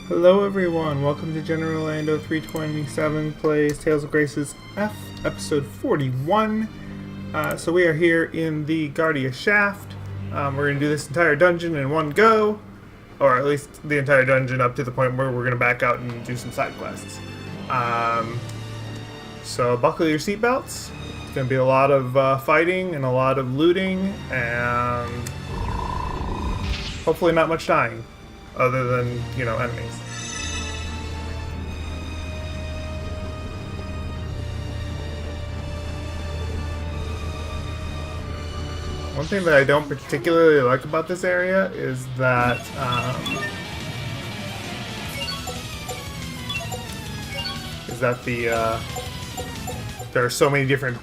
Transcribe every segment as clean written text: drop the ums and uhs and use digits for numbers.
Hello everyone, welcome to General Orlando 327 plays Tales of Grace's F, episode 41. So we are here in the Guardia Shaft. We're going to do this entire dungeon in one go, or at least the entire dungeon up to the point where we're going to back out and do some side quests. So buckle your seatbelts. It's going to be a lot of fighting and a lot of looting, and hopefully not much dying. Other than, enemies. One thing that I don't particularly like about this area is that there are so many different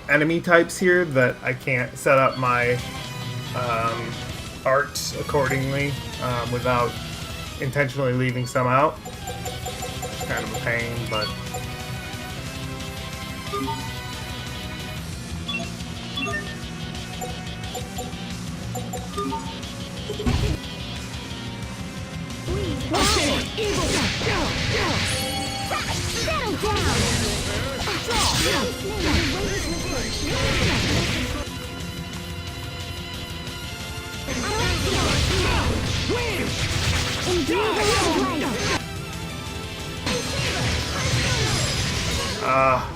enemy types here that I can't set up my art accordingly without intentionally leaving some out. It's kind of a pain, but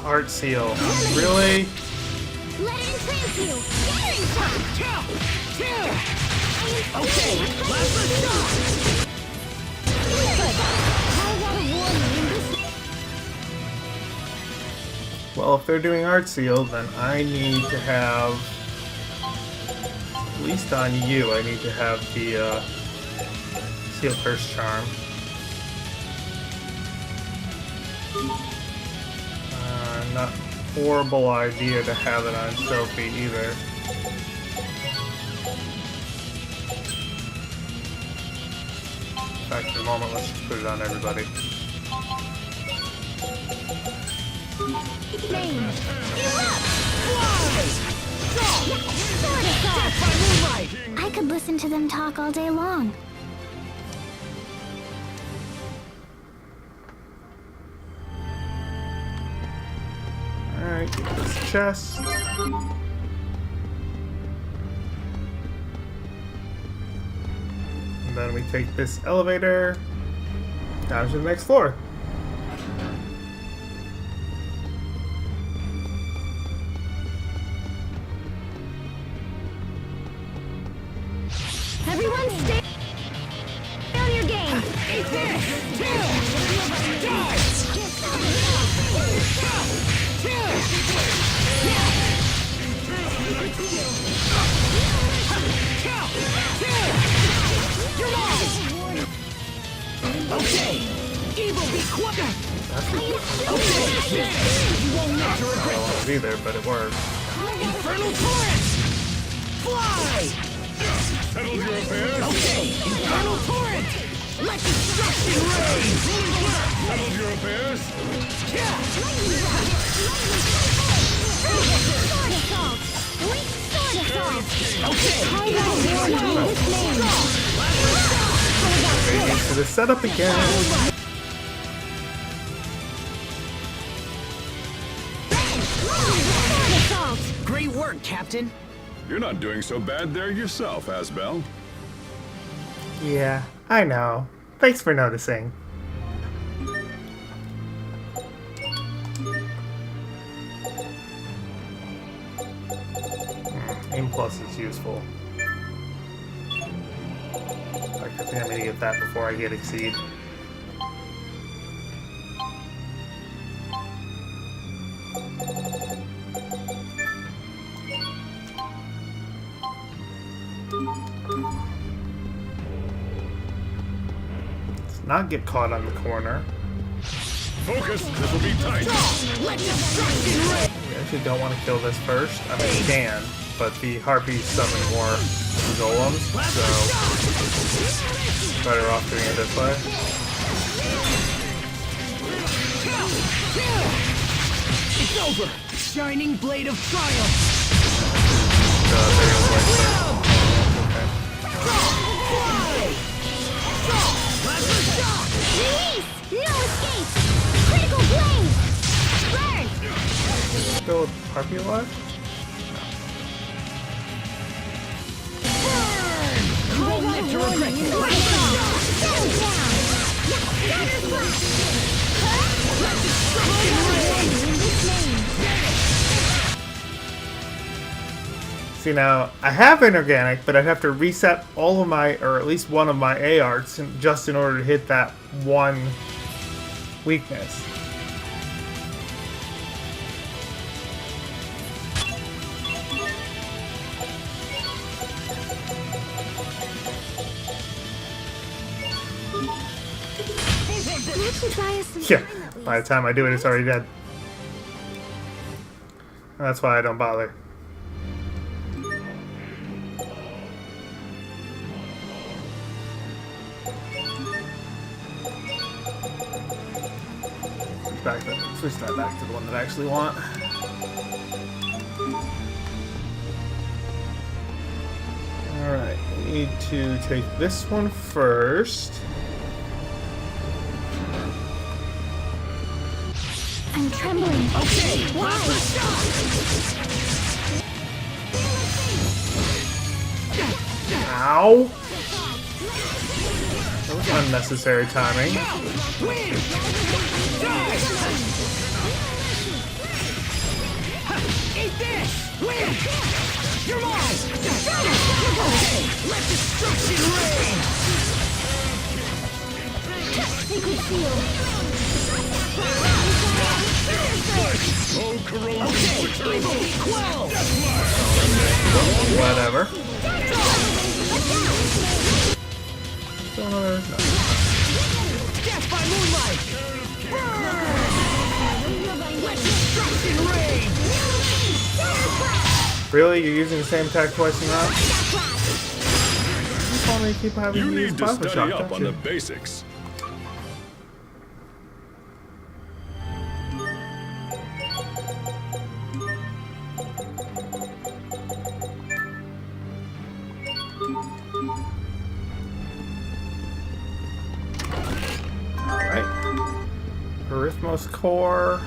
art seal. Really? Let it entrance you! Okay, last shot! Well, if they're doing art seal, then I need to have, at least on you, I need to have the seal curse charm. Not a horrible idea to have it on Sophie either. In fact, for the moment, let's just put it on everybody. I could listen to them talk all day long. Alright, get this chest. And then we take this elevator down to the next floor. Everyone stay on your game. Okay, evil be quiet. Okay. You won't live to I regret don't want to be there, but it worked. Infernal torrent. Fly. Settled your affairs? Okay, infernal torrent. Let destruction reign. Settled your affairs? To the setup again. Great work, Captain. You're not doing so bad there yourself, Asbel. Yeah, I know. Thanks for noticing. Aim plus is useful. I think I'm gonna get that before I get exceed. Let's not get caught on the corner. Focus, this will be tight. Let destruction reign. We actually don't want to kill this first. I mean, we can, but the harpies summon more golems, so better off doing it this way. It's over. Shining blade of triumph. Okay. Fly. Harpy alive? You won't live to regret it. See, now I have inorganic, but I'd have to reset all of my, or at least one of my A arts just in order to hit that one weakness. Yeah, by the time I do it, it's already dead. And that's why I don't bother. Switch that back to the one that I actually want. Alright, we need to take this one first. I'm trembling. Okay, wow. Ow! That was unnecessary timing. Win! Die! Eat this! Win! You're mine! Okay, let destruction reign! Sacred seal. Oh, corrosion Okay, material. evil be quelled! Whatever. So, no. Death by moonlight! Burn! Let destruction reign! Really? You're using the same attack twice in a row? You want me to keep having You to use need to plasma study shock, up don't on the you? basics. Alright. Arithmos core.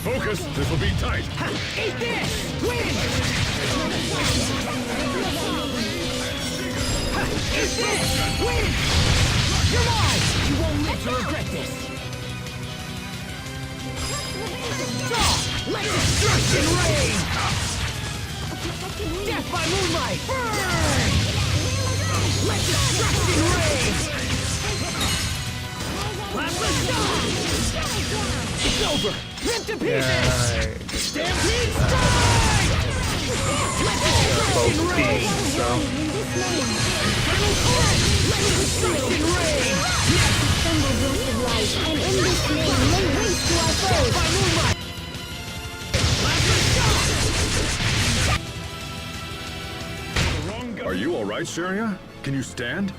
Focus, this will be tight. Eat this! Win! Eat this! Win! You're mine! You won't live to regret this! Let destruction reign! Death by moonlight! Burn! Let destruction reign! Plasma shot! It's over! Rip to pieces! Right. Stampede strike! Let destruction Both reign! beams, so. Infernal torrent! Let destruction reign! Assemble ghosts of light, and in this name lay waste to our Death foes. by moonlight! Plasma shot! Are you all right, Sheria? Can you stand?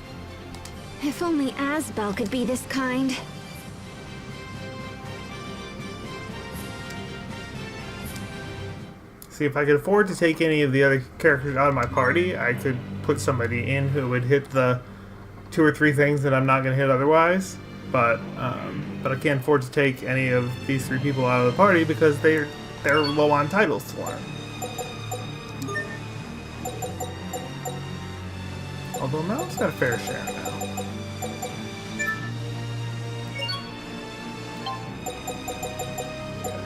If only Asbel could be this kind. See, if I could afford to take any of the other characters out of my party, I could put somebody in who would hit the 2 or 3 things that I'm not going to hit otherwise. But I can't afford to take any of these 3 people out of the party because they're low on titles to learn. Although Mel's got a fair share now.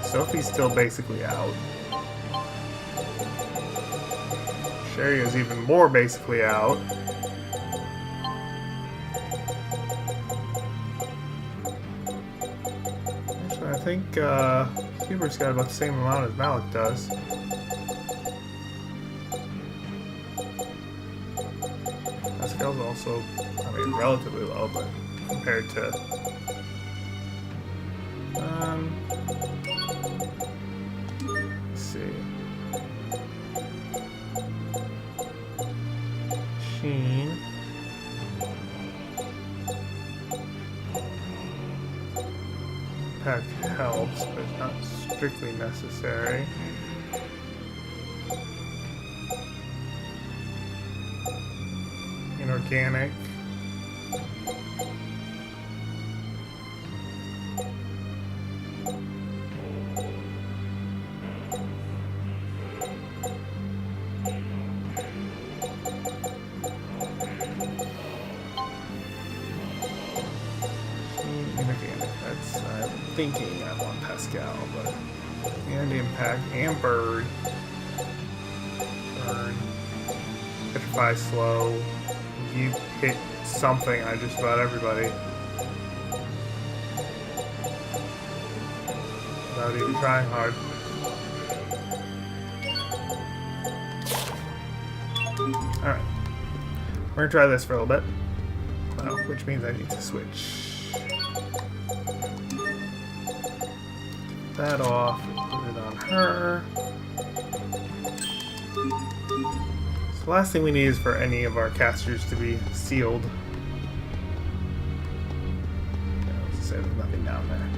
Sophie's still basically out. Sherry is even more basically out. Actually, I think Hubert's got about the same amount as Malik does. Pascal's also, I mean, relatively low, but compared to Let's see. Sheen. Impact helps, but it's not strictly necessary. Inorganic. I'm thinking I want Pascal, but and impact and bird. Burn. Petrify slow. You hit something on just about everybody. Without even trying hard. Alright. We're gonna try this for a little bit. Which means I need to switch that off, put it on her. So the last thing we need is for any of our casters to be sealed. Let's say there's nothing down there.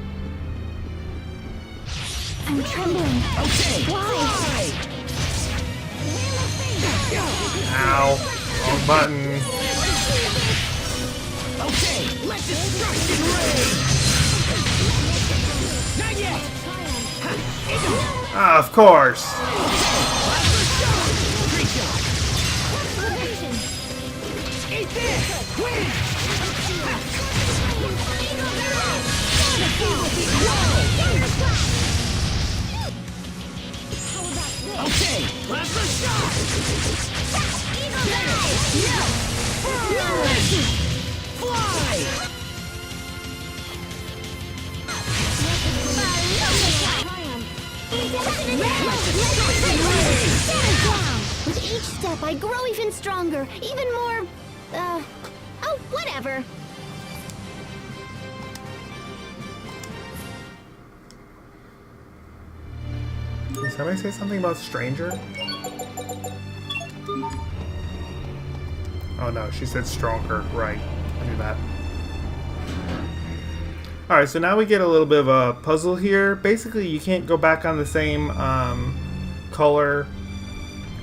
I'm trembling. Okay. Why? Ow! Wrong button. Okay, let destruction reign! Not yet! Ah, of course! Great job! Eat this! Win! Okay, last shot! Fly! With each step, I grow even stronger, even more, oh, whatever. Did somebody say something about stranger? Oh no, she said stronger. Right. I knew that. Alright, so now we get a little bit of a puzzle here. Basically, you can't go back on the same color.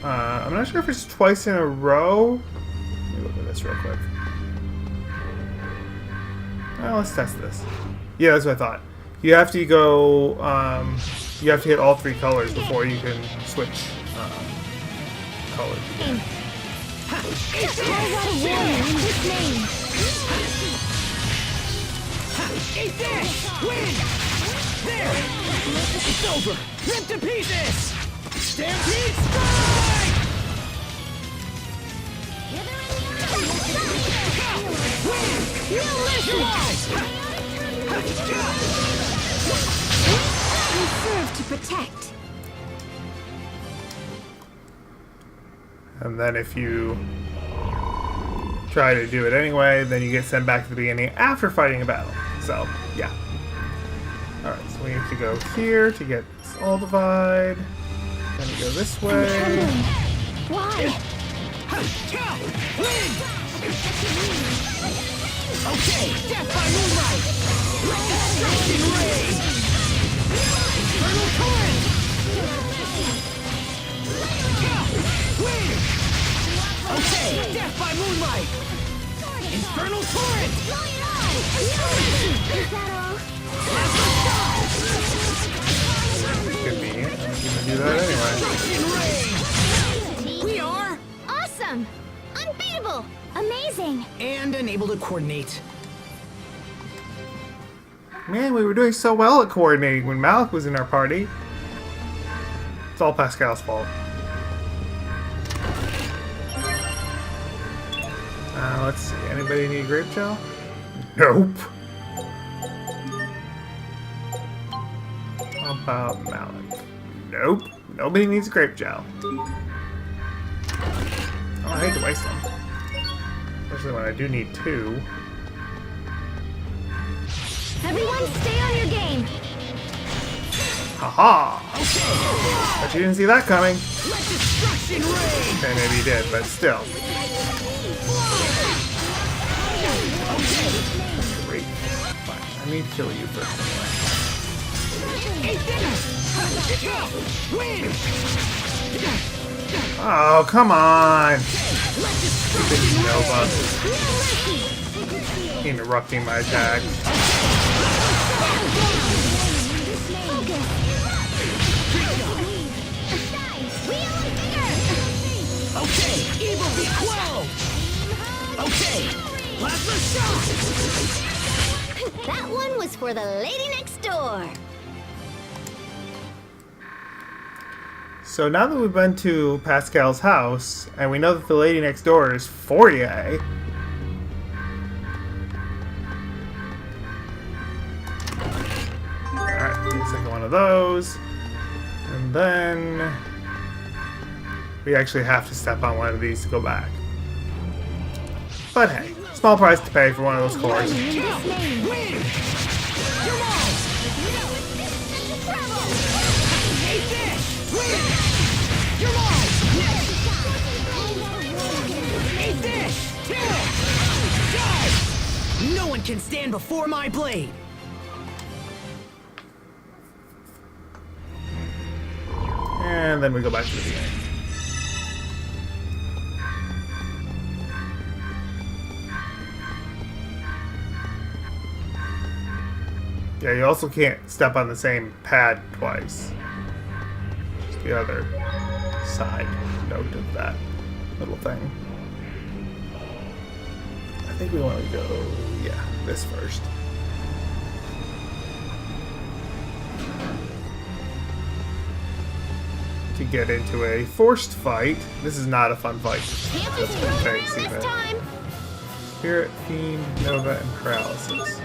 I'm not sure if it's twice in a row. Let me look at this real quick. Well, let's test this. Yeah, that's what I thought. You have to go, you have to hit all 3 colors before you can switch colors again. Eat this! Win! There! It's over! Rip to pieces! Stampede strike! Win! No mercy! We serve to protect. And then if you try to do it anyway, then you get sent back to the beginning after fighting a battle. So, yeah. Alright, so we need to go here to get all divide. Then we go this way. Why? Win! Okay, death by moonlight! Destruction ray! Infernal torrent! Win! Okay, death by moonlight! Infernal torrent! Is that all? Convenient. I'm gonna do that anyway. We are Awesome! Unbeatable! Amazing! and unable to coordinate. Man, we were doing so well at coordinating when Malik was in our party. It's all Pascal's fault. Let's see. Anybody need grape gel? Nope. How about Malik? Nope. Nobody needs grape gel. Oh, I hate to waste them. Especially when I do need 2. Everyone stay on your game! Haha! But you didn't see that coming. Let destruction reign! Okay, maybe you did, but still. Great. Fine. I need to kill you first anyway. Win! Oh, come on! Stupid Nova. Interrupting my attack. Okay, evil be quelled! Okay, plasma shot! That one was for the lady next door. So now that we've been to Pascal's house, and we know that the lady next door is Fourier. Alright, take a second one of those. And then we actually have to step on one of these to go back. But hey, small price to pay for one of those cores. Win! Come on! Hey, fish! Win! Come on! Hey, fish! Kill! Die! No one can stand before my blade! And then we go back to the beginning. Yeah, you also can't step on the same pad twice. Just the other side note of that little thing. I think we want to go, yeah, this first. To get into a forced fight. This is not a fun fight. Can't be That's screwing what around takes this even. time. Spirit, Fiend, Nova, and Paralysis.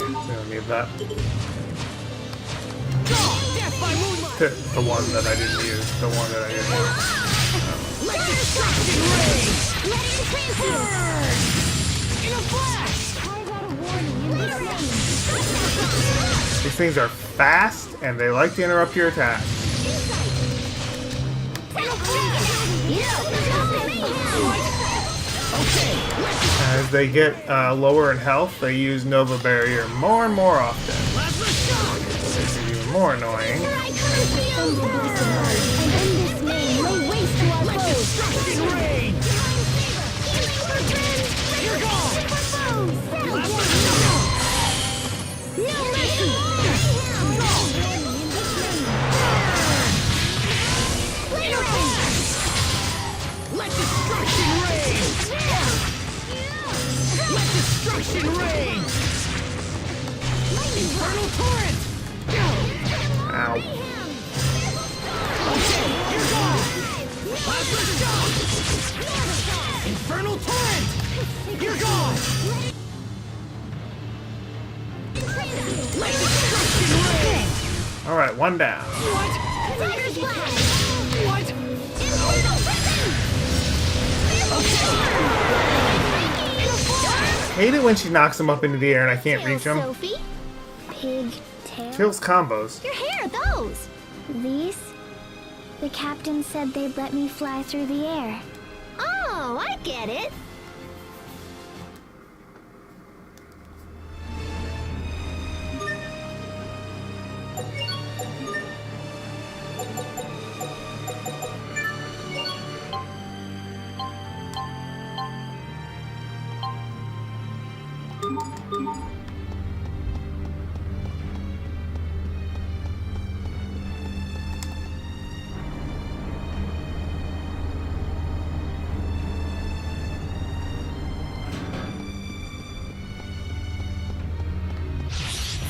We don't need that. Death by moonlight! The one that I didn't use. The one that I didn't use. Let destruction reign! Let it transform. Burn! In a flash! I got a warning in this name. These things are fast, and they like to interrupt your attack. As they get lower in health, they use Nova Barrier more and more often. Plasma shock! This is even more annoying. Let destruction reign! You're gone! Plasma shock! Let destruction reign! Let destruction reign! Infernal torrent! Ow. Okay, you're gone! Plasma shock! Infernal torrent! You're gone! Let destruction reign! Alright, one down. What? What? Hate it when she knocks him up into the air and I can't reach him. Sophie, pig tail. Kills combos. Your hair, those. These? The captain said they'd let me fly through the air. Oh, I get it.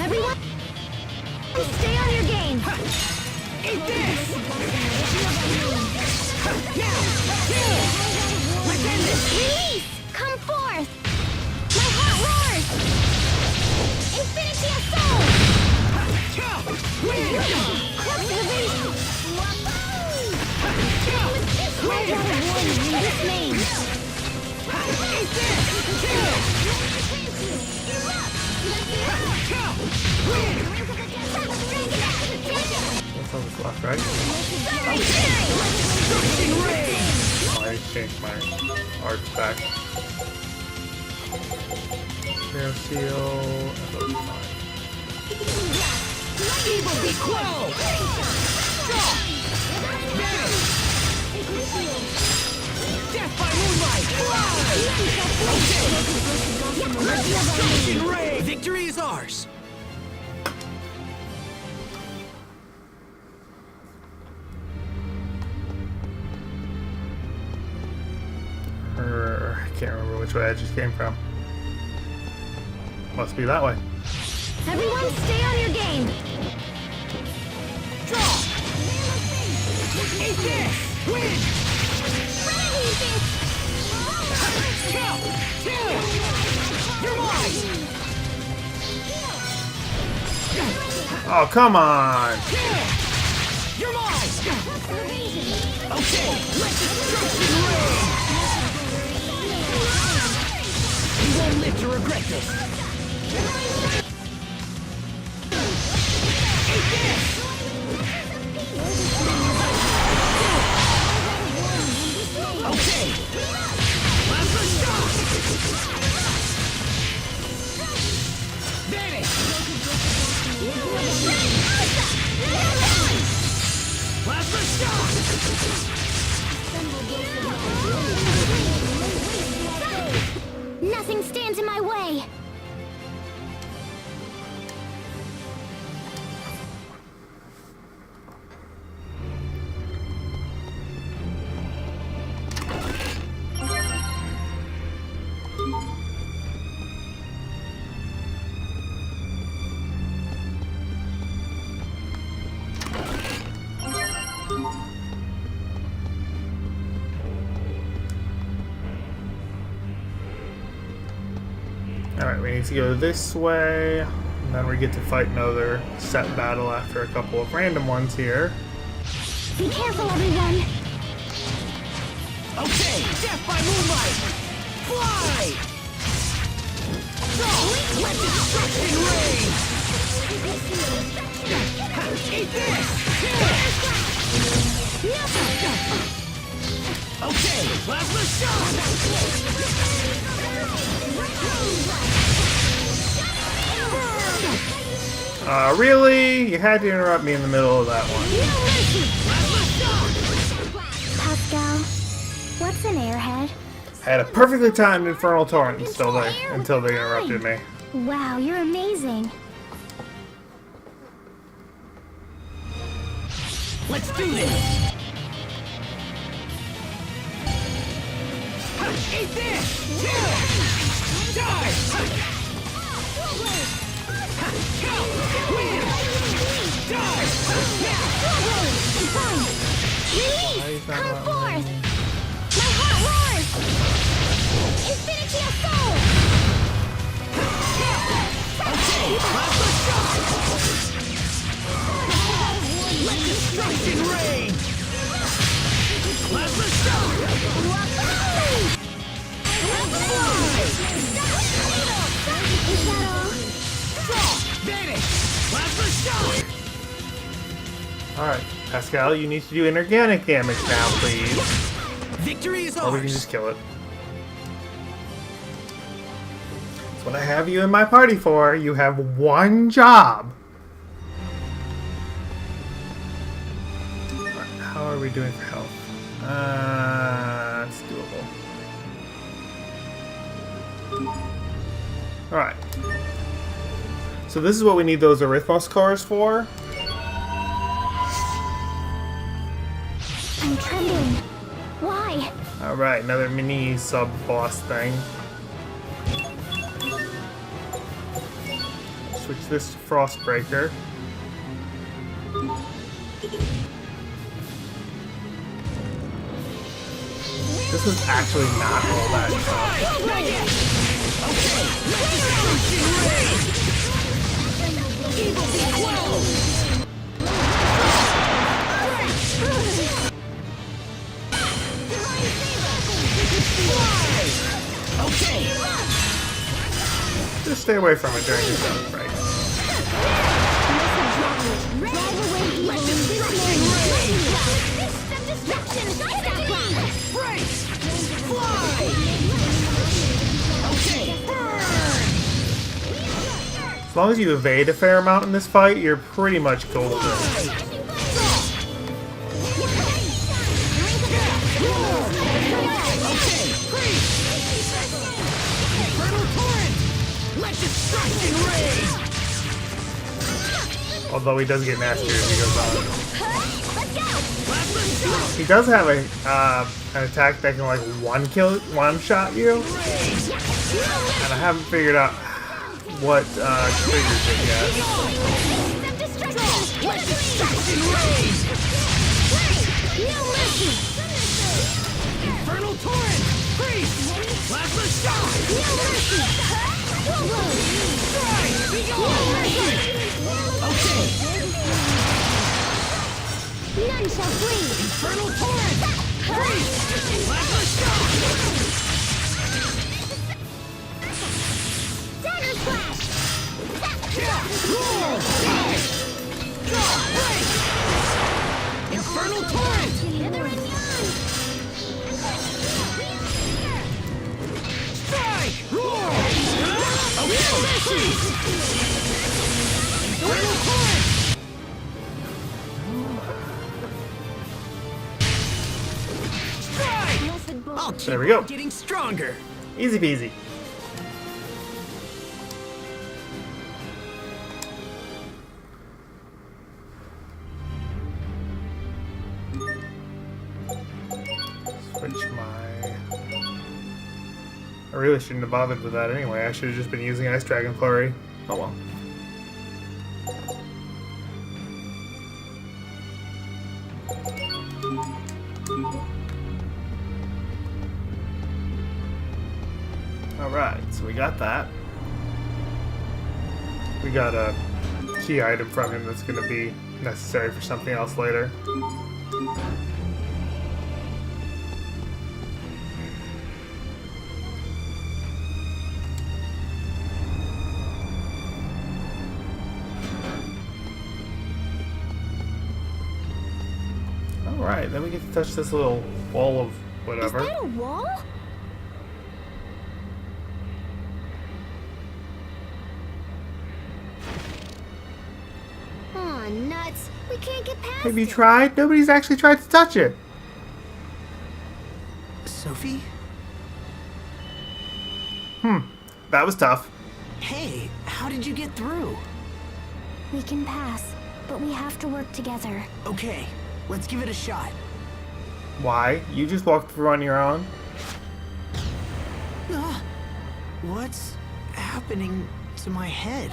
Everyone, stay on your game. Eat this! Now! Kill! Let's end this! Release! Come That's all that's left, right? Oh, I changed my arts back. Trail seal. That'll be fine. Evil be quelled! Death by moonlight! Fly! Ray! Victory is ours! I can't remember which way I just came from. Must be that way. Everyone stay on your game. Draw! Eat this! Win! Kill! Kill! You're mine! Oh, come on! Kill! You're mine! Okay, let destruction reign! You won't live to regret this! Eat this! Okay! Plasma shock! Vanish! Plasma shock! Nothing stands in my way. Alright, we need to go this way, and then we get to fight another set battle after a couple of random ones here. Be careful, everyone. Okay, death by moonlight! Fly! Go! Let destruction reign! Eat this! Okay, plasma shock! Really? You had to interrupt me in the middle of that one. Pascal, what's an airhead? I had a perfectly timed infernal torrent until they interrupted me. Wow, you're amazing. Let's do this! Eat this! Kill! Die! Kill! Win! Die! Release! Come forth! My heart roars! Infinity assault! Okay, plasma shock! Let destruction reign! Plasma shock! Is that all? Draw! Vanish! Plasma shock! Alright, Pascal, you need to do inorganic damage now, please. Victory is Or we can ours! just kill it. That's what I have you in my party for. You have one job. Alright, how are we doing for health? It's doable. Alright. So this is what we need those Arithmos cores for. I'm trembling. Why? Alright, another mini sub-boss thing. Switch this to Frostbreaker. This was actually not all that tough. Evil be quelled! Just stay away from it during the zone break. As long as you evade a fair amount in this fight, you're pretty much golden. Although he does get nastier as he goes on. He does have a an attack that can like one-shot you, and I haven't figured out what triggers it yet. Infernal torrent! Freeze! Plasma shock! Okay. None shall flee. Infernal torrent! Freeze! Plasma shock! Dagger slash. Roar! Break! Infernal torrent! Hither and yon. Strike! Roar! Infernal torrent! Strike! I'll keep There we go. on getting stronger. Easy peasy. Switch my... I really shouldn't have bothered with that anyway. I should have just been using Ice Dragon Flurry. Oh well. Alright, so we got that. We got a key item from him that's going to be necessary for something else later. Alright, then we get to touch this little wall of whatever. Is that a wall? Aw, nuts. We can't get past Have you it. tried? Nobody's actually tried to touch it. Sophie? That was tough. Hey, how did you get through? We can pass, but we have to work together. Okay, let's give it a shot. Why? You just walked through on your own? What's happening to my head?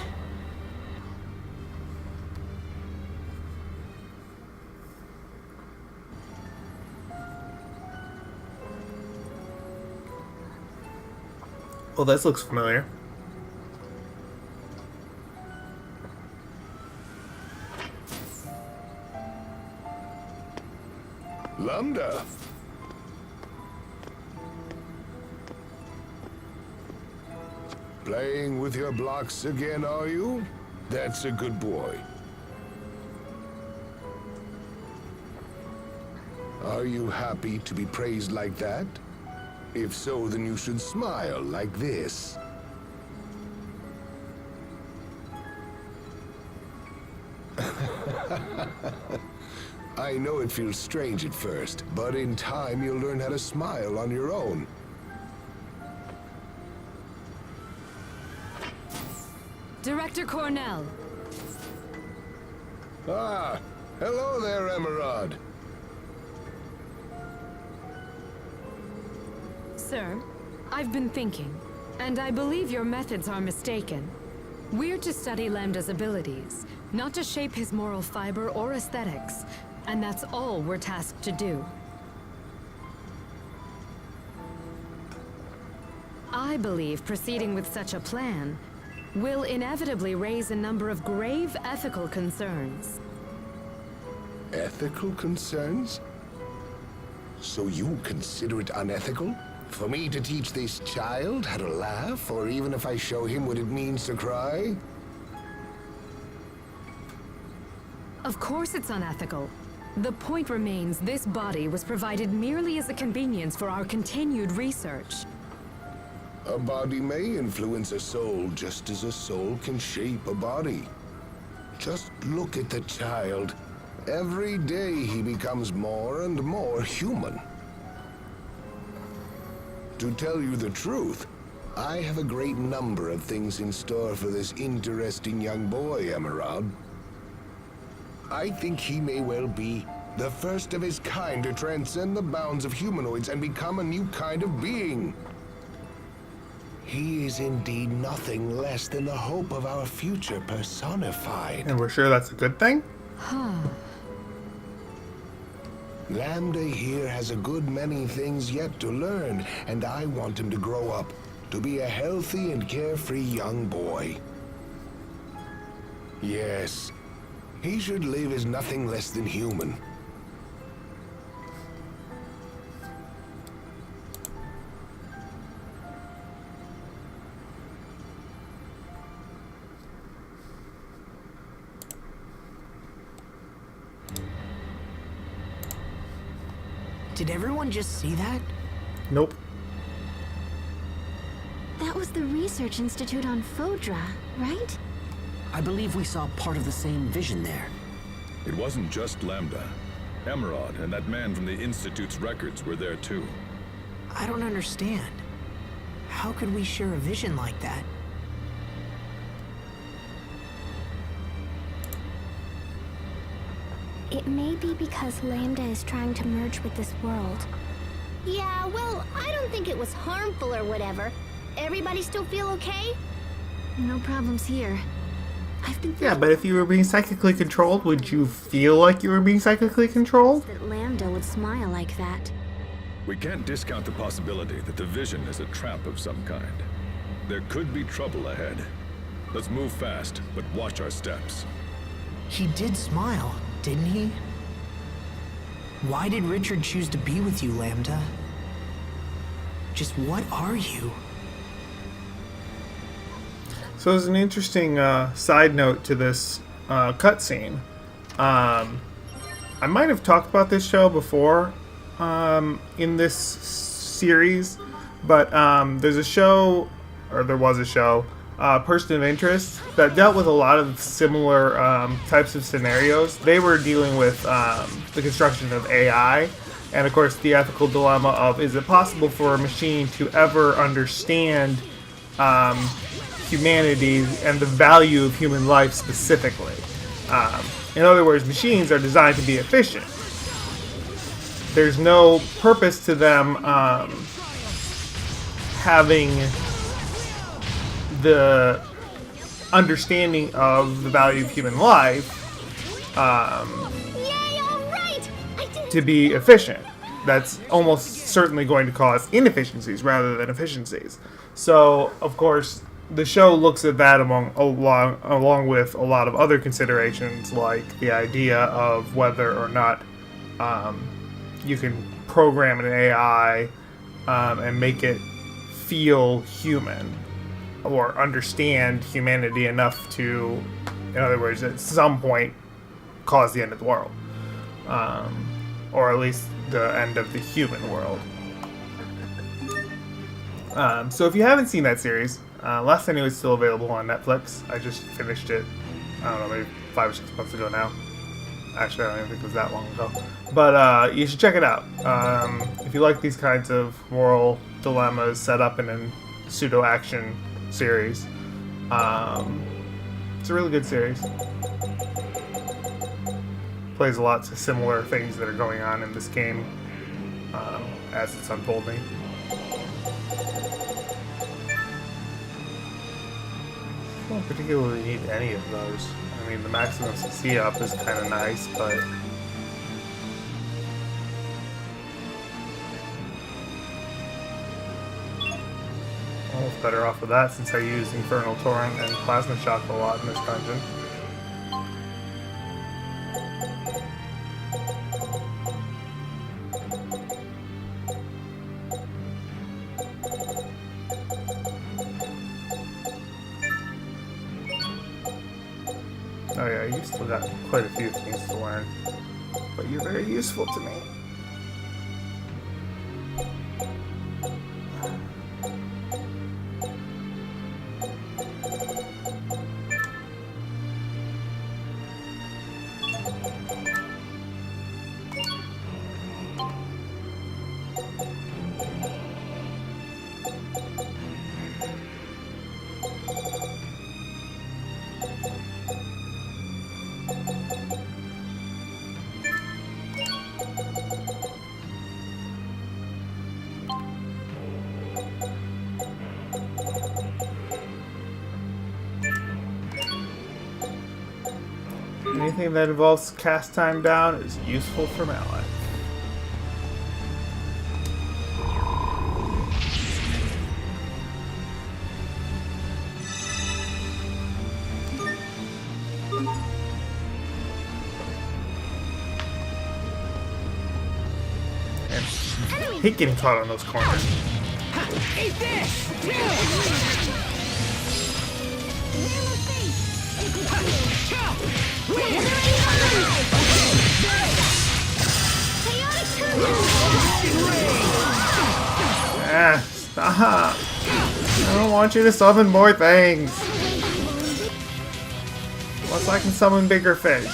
Well, this looks familiar. Lambda. Playing with your blocks again, are you? That's a good boy. Are you happy to be praised like that? If so, then you should smile like this. I know it feels strange at first, but in time you'll learn how to smile on your own. Director Cornell. Ah, hello there, Emerald. Sir, I've been thinking, and I believe your methods are mistaken. We're to study Lambda's abilities, not to shape his moral fiber or aesthetics, and that's all we're tasked to do. I believe proceeding with such a plan will inevitably raise a number of grave ethical concerns. Ethical concerns? So you consider it unethical? For me to teach this child how to laugh, or even if I show him what it means to cry? Of course it's unethical. The point remains this body was provided merely as a convenience for our continued research. A body may influence a soul just as a soul can shape a body. Just look at the child. Every day he becomes more and more human. To tell you the truth, I have a great number of things in store for this interesting young boy, Emerald. I think he may well be the first of his kind to transcend the bounds of humanoids and become a new kind of being. He is indeed nothing less than the hope of our future personified. And we're sure that's a good thing? Lambda here has a good many things yet to learn, and I want him to grow up to be a healthy and carefree young boy. Yes, he should live as nothing less than human. Did everyone just see that? Nope. That was the Research Institute on Fodra, right? I believe we saw part of the same vision there. It wasn't just Lambda. Emerald and that man from the Institute's records were there too. I don't understand. How could we share a vision like that? It may be because Lambda is trying to merge with this world. Yeah, well, I don't think it was harmful or whatever. Everybody still feel okay? No problems here. I've been Yeah, but if you were being psychically controlled, would you feel like you were being psychically controlled? that Lambda would smile like that. We can't discount the possibility that the vision is a trap of some kind. There could be trouble ahead. Let's move fast, but watch our steps. He did smile, didn't he? Why did Richard choose to be with you, Lambda? Just what are you? So there's an interesting side note to this cutscene. I might have talked about this show before in this series, but there's a show, or there was a show, Person of Interest, that dealt with a lot of similar types of scenarios. They were dealing with the construction of AI, and of course the ethical dilemma of, is it possible for a machine to ever understand humanity and the value of human life specifically? In other words, machines are designed to be efficient. There's no purpose to them having the understanding of the value of human life Yay, all right! to be efficient. That's almost certainly going to cause inefficiencies rather than efficiencies. So, of course, the show looks at that along with a lot of other considerations, like the idea of whether or not you can program an AI and make it feel human or understand humanity enough to, in other words, at some point cause the end of the world, or at least the end of the human world. So if you haven't seen that series, last I knew it's still available on Netflix. I just finished it, I don't know, maybe 5 or 6 months ago now. Actually, I don't even think it was that long ago. But you should check it out. If you like these kinds of moral dilemmas set up in a pseudo-action series, it's a really good series. Plays a lot of similar things that are going on in this game as it's unfolding. I don't particularly need any of those. I mean, the maximum CC up is kind of nice, but almost better off with that since I use Infernal Torrent and Plasma Shock a lot in this dungeon. Oh yeah, you still got quite a few things to learn. But you're very useful to me. Anything that involves cast time down is useful for melee. And I hate getting caught on those corners. Eat this! Ah, stop! I don't want you to summon more things! Unless I can summon bigger fish.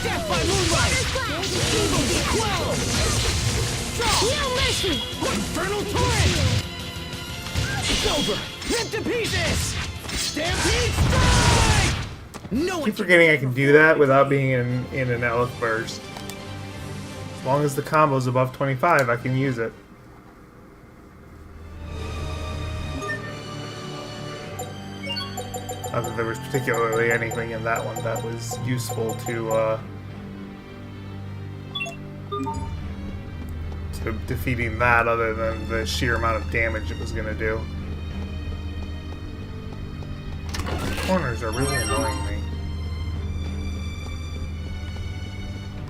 Death by moonlight! Evil be quelled! No mercy! Infernal torrent! It's over! Rip to pieces! Stampede strike! No I keep forgetting I can do that without being in an Elf burst. As long as the combo's above 25, I can use it. Not that there was particularly anything in that one that was useful to defeating that, other than the sheer amount of damage it was going to do. Corners are really annoying me.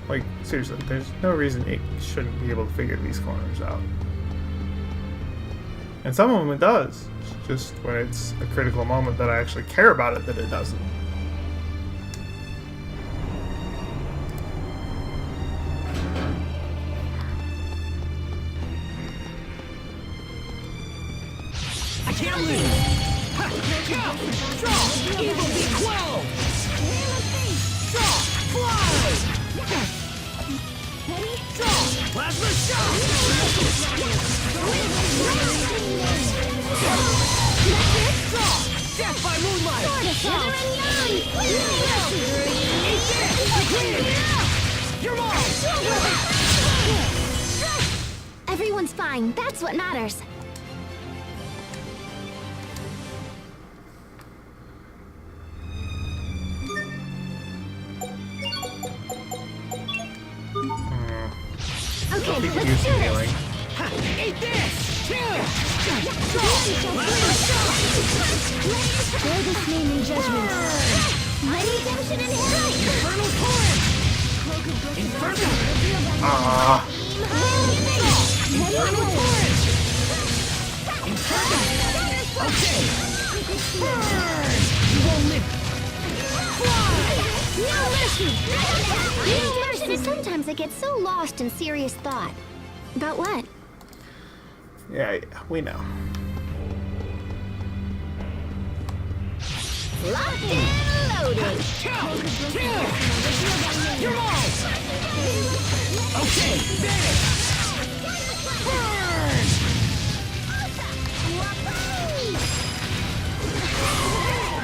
Like, seriously, there's no reason it shouldn't be able to figure these corners out. And some of them it does. It's just when it's a critical moment that I actually care about it that it doesn't. I can't lose! Draw! Evil be quelled! Draw! Fly! Draw! Plasma shock! Draw! Death by moonlight! You're mine! Everyone's fine. That's what matters. Okay, Keep let's using do this. healing. Eat this! Bear this name in judgment. Redemption and hate. Infernal torrent! Infernal! Ah, Infernal torrent! Infernal! Okay! Burn! You won't live! Fly! No mercy! No mercy! Sometimes I get so lost in serious thought. About what? yeah, we know. Locked and loaded. You're mine! Okay, finish! Burn!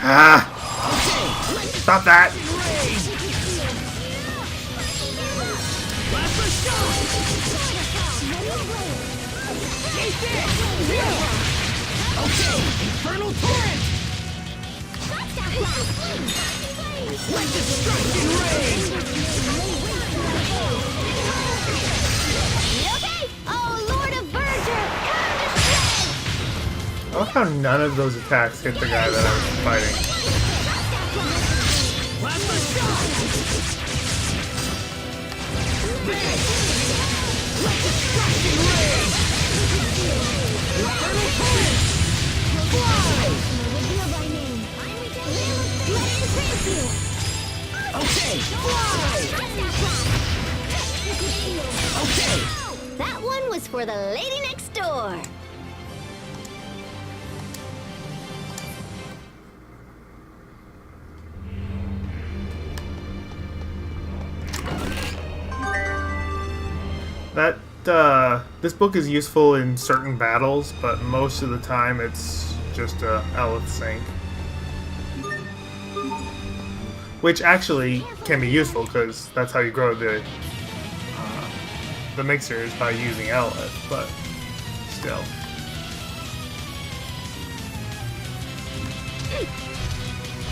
Ah! Stop that! Plasma shock! Take this! Okay, infernal torrent! Let destruction reign! Okay? Oh, Lord of Berger, come I love how none of those attacks hit the guy that I was fighting. Plasma shock! Okay, fly! Okay! That one was for the lady next door. This book is useful in certain battles, but most of the time it's just a Elith sync. Which actually can be useful, because that's how you grow the mixers, by using Elith, but still.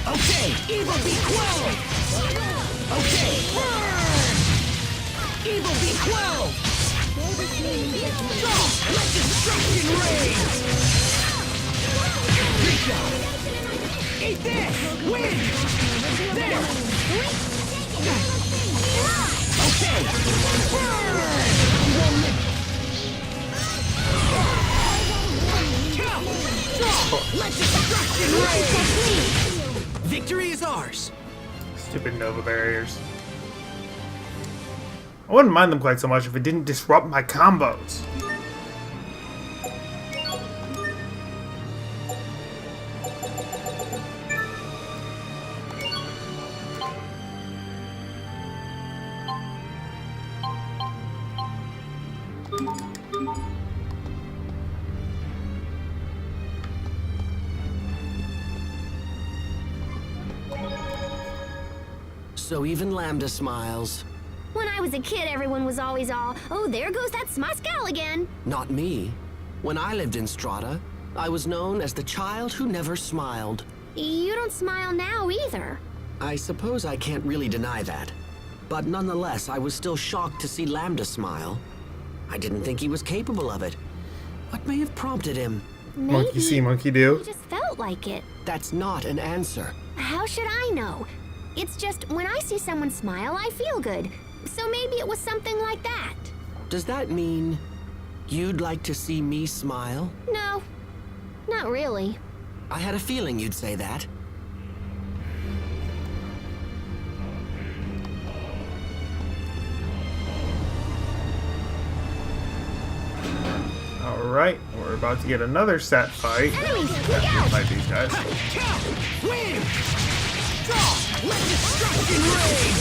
Okay, evil be quelled! Okay, burn! Evil be quelled! Stop! Let destruction reign! Reach out! Eat this! Win! There! Okay! Burn! Count! Stop! Let destruction reign! Victory is ours! Stupid Nova barriers. I wouldn't mind them quite so much if it didn't disrupt my combos. So even Lambda smiles. When I was a kid, everyone was always all, oh, there goes that Smascal again. Not me. When I lived in Strata, I was known as the child who never smiled. You don't smile now either. I suppose I can't really deny that. But nonetheless, I was still shocked to see Lambda smile. I didn't think he was capable of it. What may have prompted him? Maybe Monkey see, monkey do. he just felt like it. That's not an answer. How should I know? It's just when I see someone smile, I feel good. So maybe it was something like that. Does that mean you'd like to see me smile? No, not really. I had a feeling you'd say that. Alright, we're about to get another set fight. Enemies, look Have to out! fight these guys. Count! Win! Stop! Let destruction reign!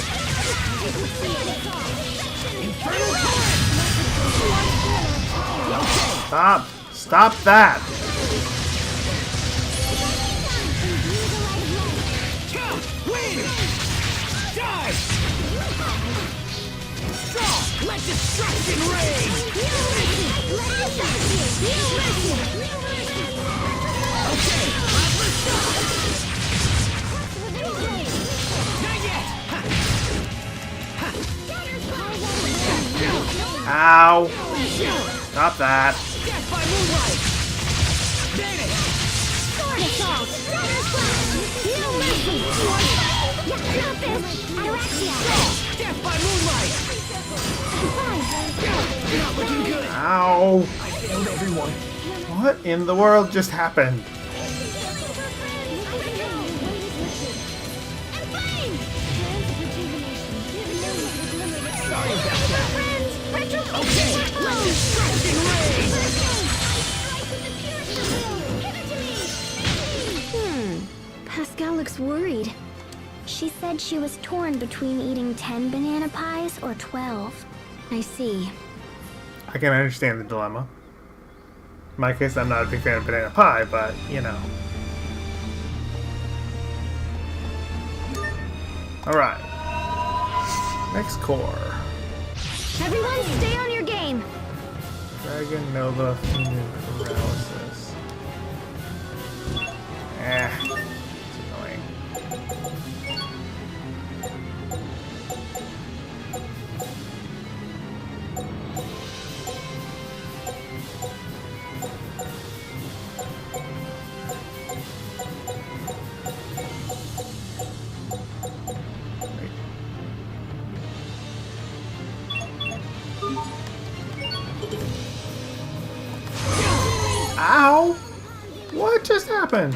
Infernal torrent! Stop! Stop that! Count! Win! Die! Stop! Let destruction reign! Okay! Not yet! Ow! Stop that! Death by moonlight! Vanish! Sword assault! No mercy! Yeah, got this! Ataraxia! Death by moonlight! Not looking good! Ow! I failed everyone. What in the world just happened? Sorry about that. Okay, let destruction reign! Pascal looks worried. She said she was torn between eating 10 banana pies or 12. I see. I can understand the dilemma. In my case, I'm not a big fan of banana pie, but, you know. Alright. Next core. Everyone, stay on your game. Dragon Nova Fusion Paralysis. It's annoying. Ow! What just happened?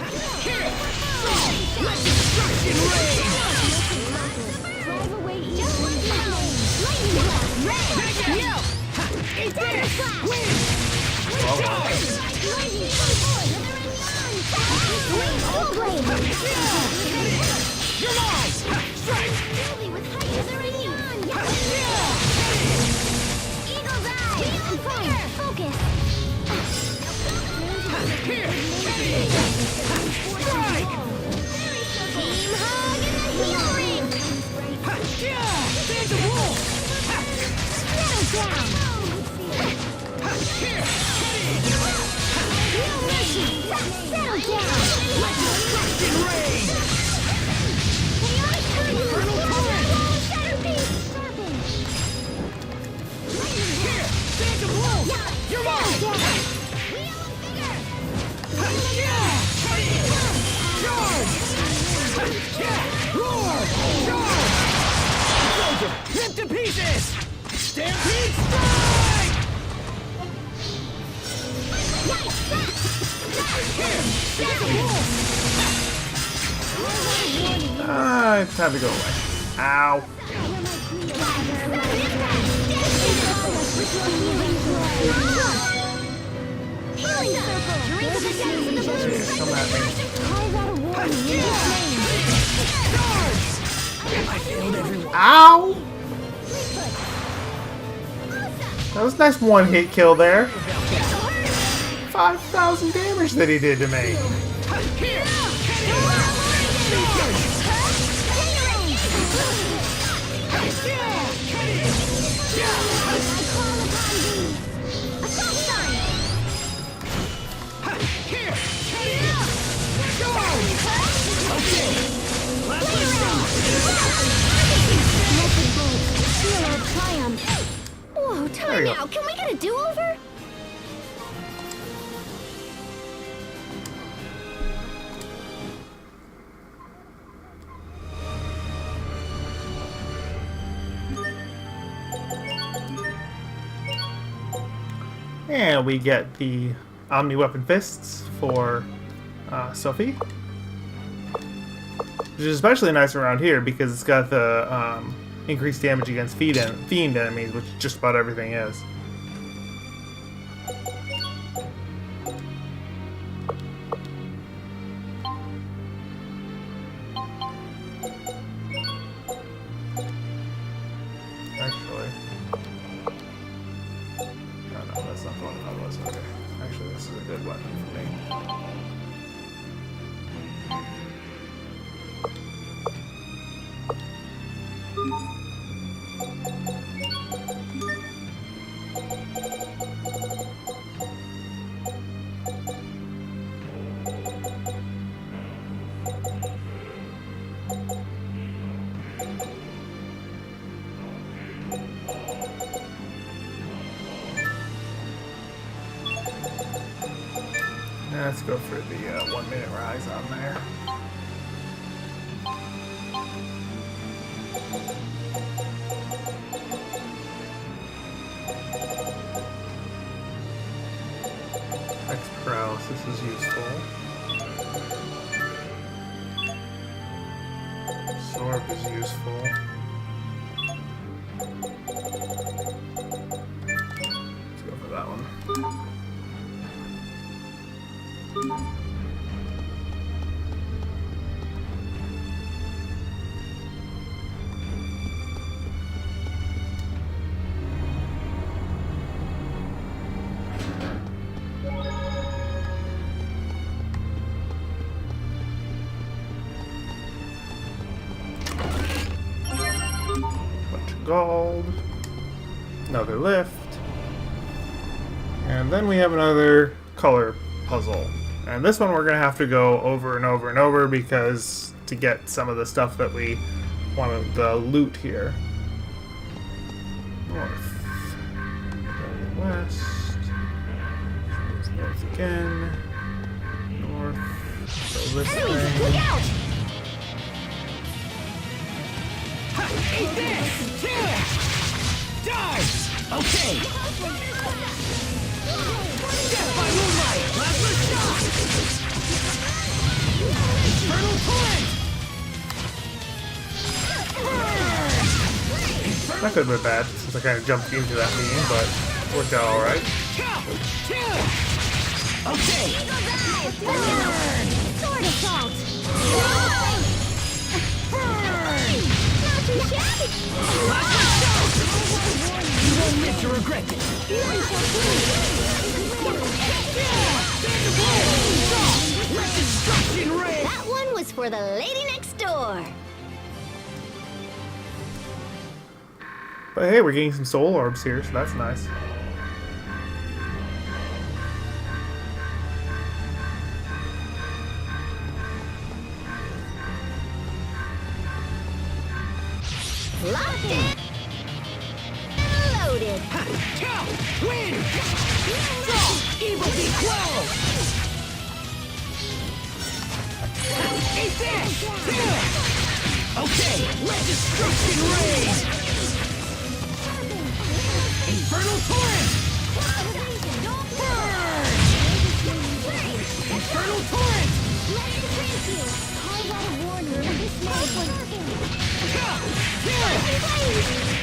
Rip to pieces! Stampede strike! It's time to go away. Ow. Come at me. Ow! That was a nice one-hit kill there. 5,000 damage that he did to me. Whoa, time out. Can we get a do-over? And we get the Omni Weapon Fists for Sophie. Which is especially nice around here because it's got the increased damage against fiend enemies, which just about everything is. Actually, no, that's not the one I was. Okay, actually, this is a good weapon for me. Let's go for the 1 minute rise on there. X paralysis is useful. Sorb is useful. Let's go for that one. Bunch of gold. Another lift. And then we have another color puzzle. And this one we're going to have to go over and over and over because to get some of the stuff that we want to loot here. North. Go west. North again. North. Go this way. Eat this! Die! Okay! Death by moonlight! Plasma shock! Infernal torrent! That could have been bad since I kind of jumped into that meeting, but worked out alright. Okay! Burn! Sword assault! Burn! Not too shabby! You won't live to regret it! Destruction ray! That one was for the lady next door. But hey, we're getting some soul orbs here, so that's nice. Locked in. Loaded. Kill! Win! Draw! Evil be quelled! Eat this! Okay, let destruction raise! Infernal torrent! Burn! Infernal torrent!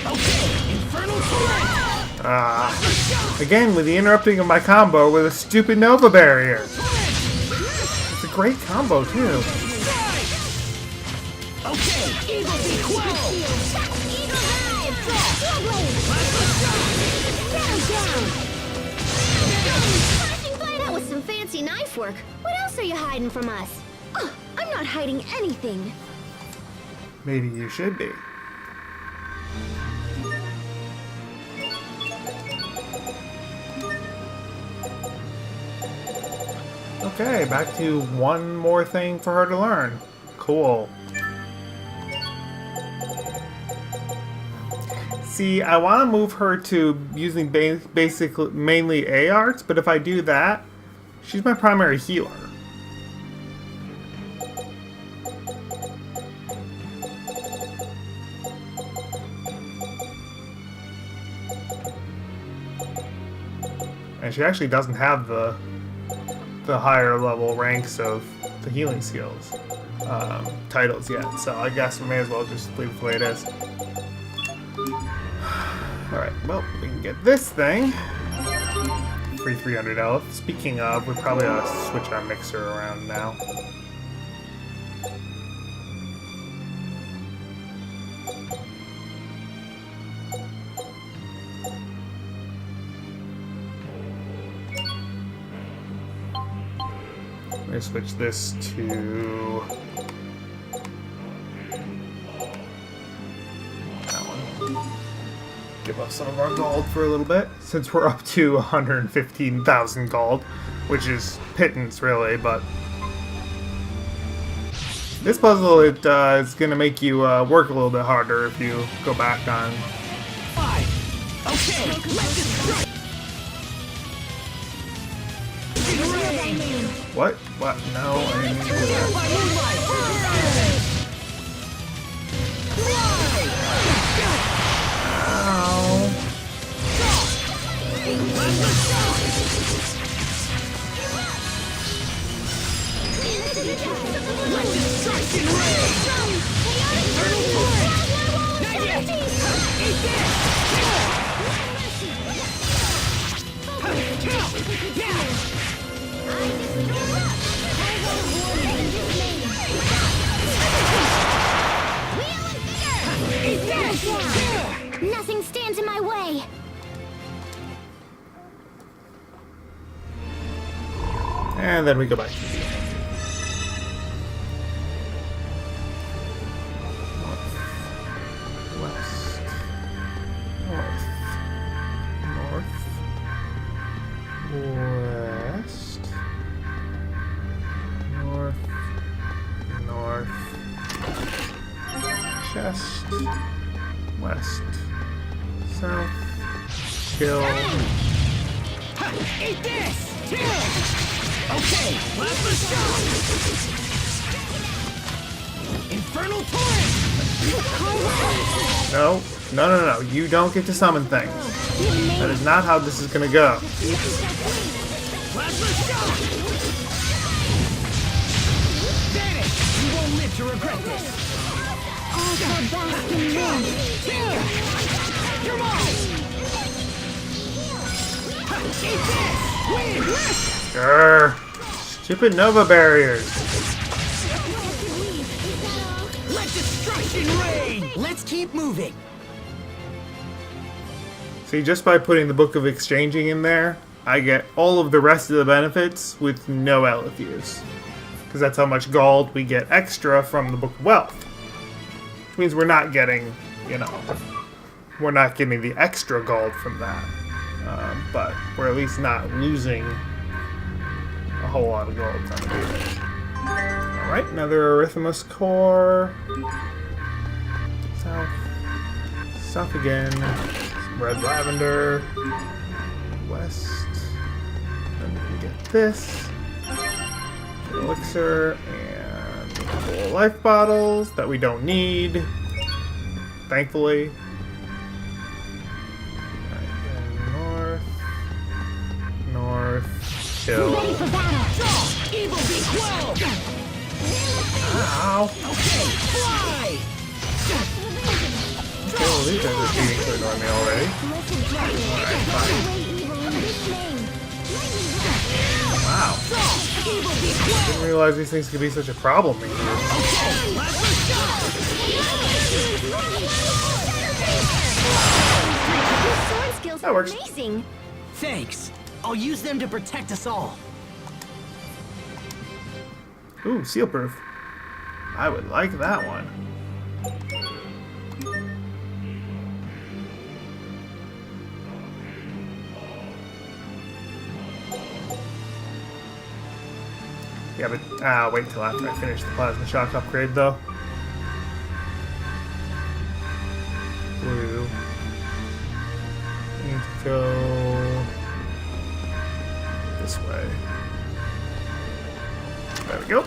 Okay, infernal torrent! Again with the interrupting of my combo with a stupid Nova barrier. It's a great combo too. Okay, evil be quelled! That was some fancy knife work. What else are you hiding from us? Oh, I'm not hiding anything. Maybe you should be. Okay, back to one more thing for her to learn. Cool. See, I want to move her to using basically mainly A arts, but if I do that, she's my primary healer. And she actually doesn't have the higher level ranks of the healing skills titles yet, so I guess we may as well just leave it the way it is. Alright, well, we can get this thing. Free 300 health. Speaking of, we probably ought to switch our mixer around now. I'm going to switch this to that one. Give up some of our gold for a little bit, since we're up to 115,000 gold, which is pittance really, but this puzzle is going to make you work a little bit harder if you go back on. Okay, let's What? What? No, I didn't do that. Nothing stands in my way. And then we go back to the beginning. West. North. West. North. North. Chest. West. South. Kill. eat this! Okay, plasma shot! Infernal torrent! No. No, no, no. You don't get to summon things. That is not how this is gonna go. Plasma shot! Vanish! You won't live to regret this! You're mine! Eat this! Win! Grr. Stupid Nova barriers. Let destruction reign! Let's keep moving! See, just by putting the Book of Exchanging in there, I get all of the rest of the benefits with no LFUs. Because that's how much gold we get extra from the Book of Wealth. Which means we're not getting, you know, we're not getting the extra gold from that. But we're at least not losing a whole lot of gold. Alright, another Arithmus core. South. South again. Some red lavender. West. Then we can get this. Elixir and a couple of life bottles that we don't need. Thankfully. Kill. Ready for battle. Evil be quelled! Ow. Okay, fly! Kill, these guys are feeding food on me already. Listen, Dragon. Wash away evil in this name. Wow. Evil be quelled! Didn't realize these things could be such a problem in here. Okay, last shot! Your sword skills That are works. amazing. Thanks. I'll use them to protect us all. Ooh, seal proof. I would like that one. Yeah, but wait till after I finish the plasma shock upgrade, though. Blue. Need to go this way. There we go.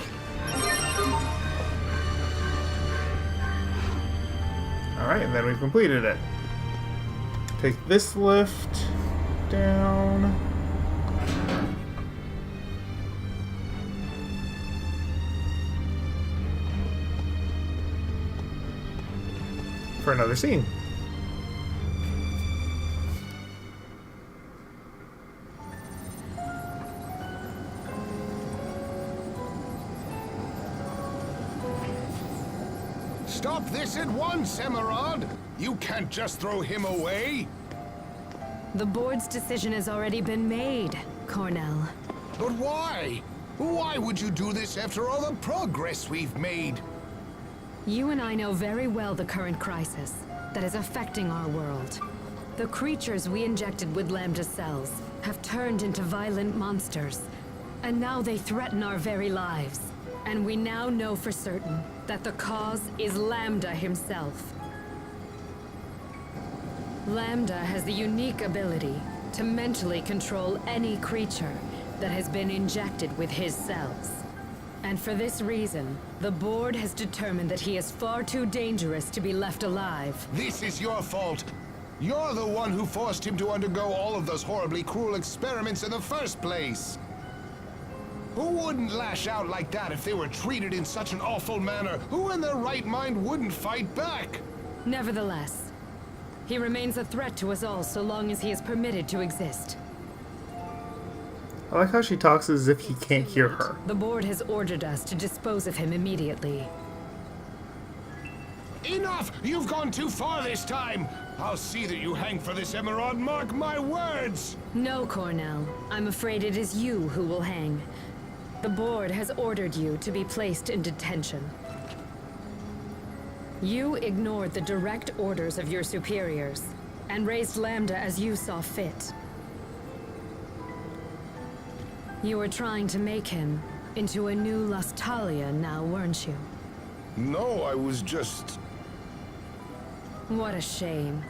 Alright, and then we've completed it. Take this lift down. For another scene. Stop this at once, Emerald! You can't just throw him away! The board's decision has already been made, Cornell. But why? Why would you do this after all the progress we've made? You and I know very well the current crisis that is affecting our world. The creatures we injected with Lambda cells have turned into violent monsters, and now they threaten our very lives. And we now know for certain that the cause is Lambda himself. Lambda has the unique ability to mentally control any creature that has been injected with his cells. And for this reason, the board has determined that he is far too dangerous to be left alive. This is your fault! You're the one who forced him to undergo all of those horribly cruel experiments in the first place! Who wouldn't lash out like that if they were treated in such an awful manner? Who in their right mind wouldn't fight back? Nevertheless, he remains a threat to us all so long as he is permitted to exist. I like how she talks as if he can't hear her. The board has ordered us to dispose of him immediately. Enough! You've gone too far this time! I'll see that you hang for this, Emerald, mark my words! No, Cornell. I'm afraid it is you who will hang. The board has ordered you to be placed in detention. You ignored the direct orders of your superiors, and raised Lambda as you saw fit. You were trying to make him into a new Lustalia now, weren't you? No, I was just... What a shame.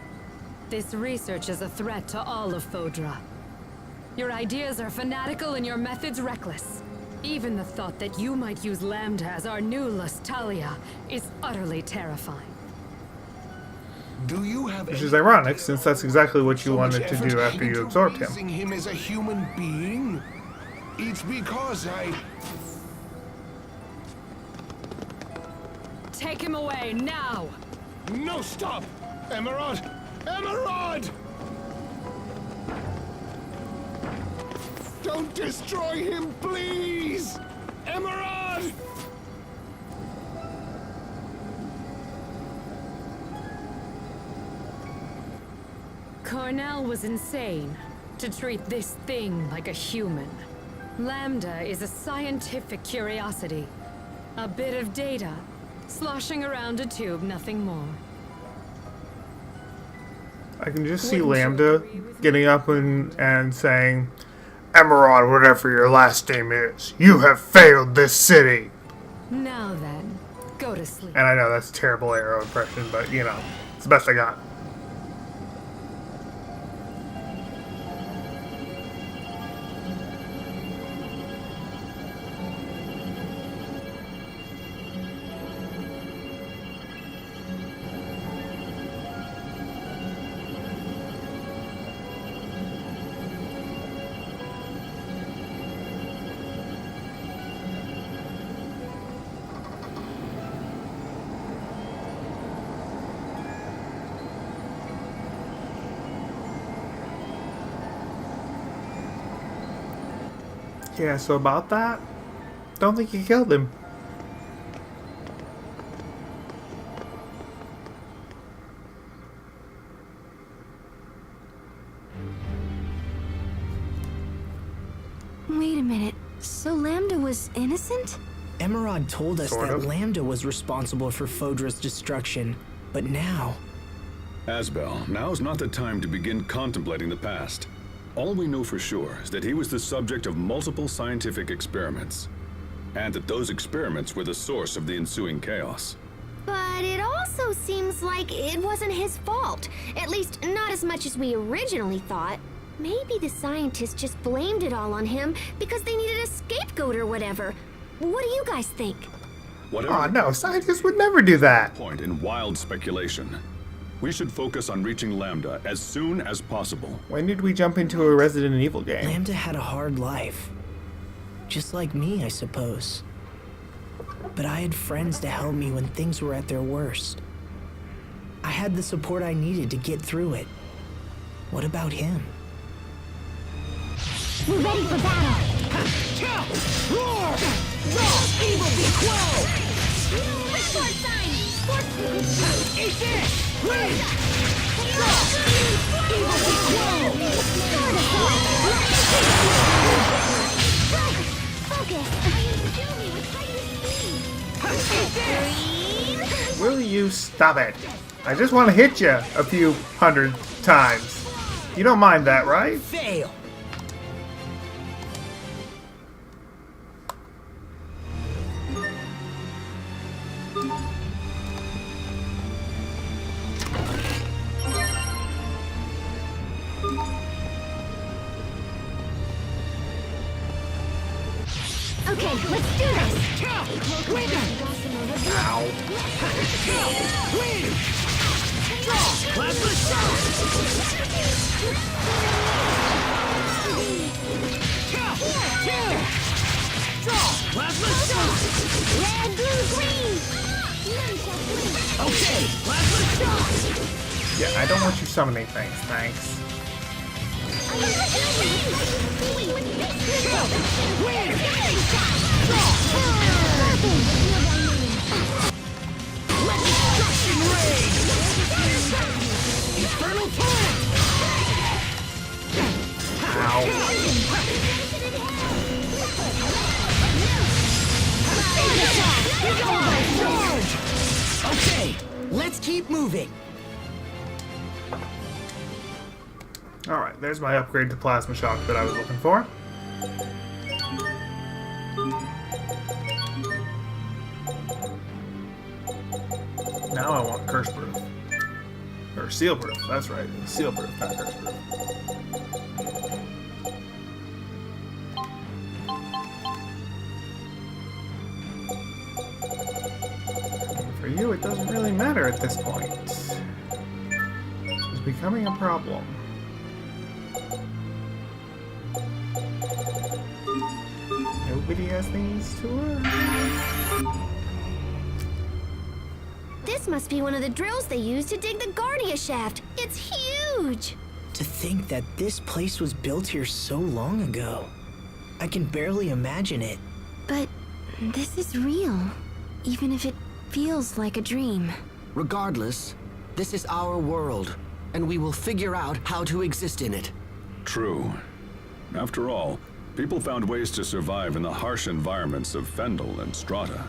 This research is a threat to all of Fodra. Your ideas are fanatical and your methods reckless. Even the thought that you might use Lambda as our new Lustalia is utterly terrifying. Do you have Which is ironic, since that's exactly what you wanted to do after you absorbed him. Raising him as a human being? It's because Take him away, now! No, stop! Emerald! Emerald! Don't destroy him, please! Emerald! Cornell was insane to treat this thing like a human. Lambda is a scientific curiosity. A bit of data, sloshing around a tube, nothing more. I can just see Lambda getting up and saying, Emerald, whatever your last name is, you have failed this city. Now then, go to sleep. And I know that's a terrible Arrow impression, but you know, it's the best I got. Yeah, so about that, don't think you killed him. Wait a minute. So Lambda was innocent? Emerald told us Sort that of. Lambda was responsible for Fodra's destruction, but now... Asbel, now's not the time to begin contemplating the past. All we know for sure is that he was the subject of multiple scientific experiments, and that those experiments were the source of the ensuing chaos. But it also seems like it wasn't his fault. At least, not as much as we originally thought. Maybe the scientists just blamed it all on him because they needed a scapegoat or whatever. What do you guys think? Whatever Oh no, scientists would never do that. point in wild speculation, we should focus on reaching Lambda as soon as possible. When did we jump into a Resident Evil game? Lambda had a hard life. Just like me, I suppose. But I had friends to help me when things were at their worst. I had the support I needed to get through it. What about him? We're ready for battle! Roar! Evil be quelled! Sword sign! Eat this! Wait! Evil be quelled! Focus! Will you stop it? I just want to hit you a few hundred times. You don't mind that, right? Fail! Okay, let's do this! Red, blue, green! Okay, plasma shot! Yeah, I don't want you summoning things, thanks. Destruction ray! Infernal torrent! Okay, let's keep moving. Alright, there's my upgrade to Plasma Shock that I was looking for. Now I want Curse Proof. Or Seal Proof, that's right. Seal Proof, not Curse Proof. For you, it doesn't really matter at this point. This is becoming a problem. Nobody has things to learn. This must be one of the drills they use to dig the Guardia shaft. It's huge! To think that this place was built here so long ago. I can barely imagine it. But this is real, even if it feels like a dream. Regardless, this is our world, and we will figure out how to exist in it. True. After all, people found ways to survive in the harsh environments of Fendel and Strata.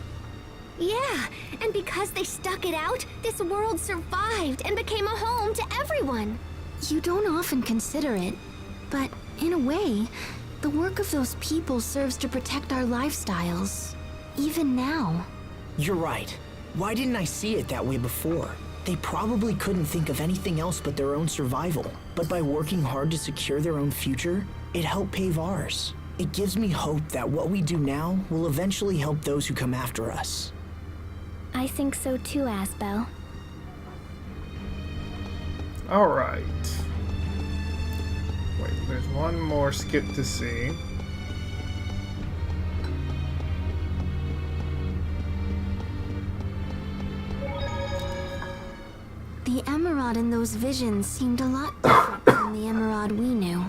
Yeah, and because they stuck it out, this world survived and became a home to everyone. You don't often consider it, but in a way, the work of those people serves to protect our lifestyles, even now. You're right. Why didn't I see it that way before? They probably couldn't think of anything else but their own survival. But by working hard to secure their own future, it helped pave ours. It gives me hope that what we do now will eventually help those who come after us. I think so too, Asbel. Alright. Wait, there's one more skip to see. The Emerald in those visions seemed a lot different from the Emerald we knew.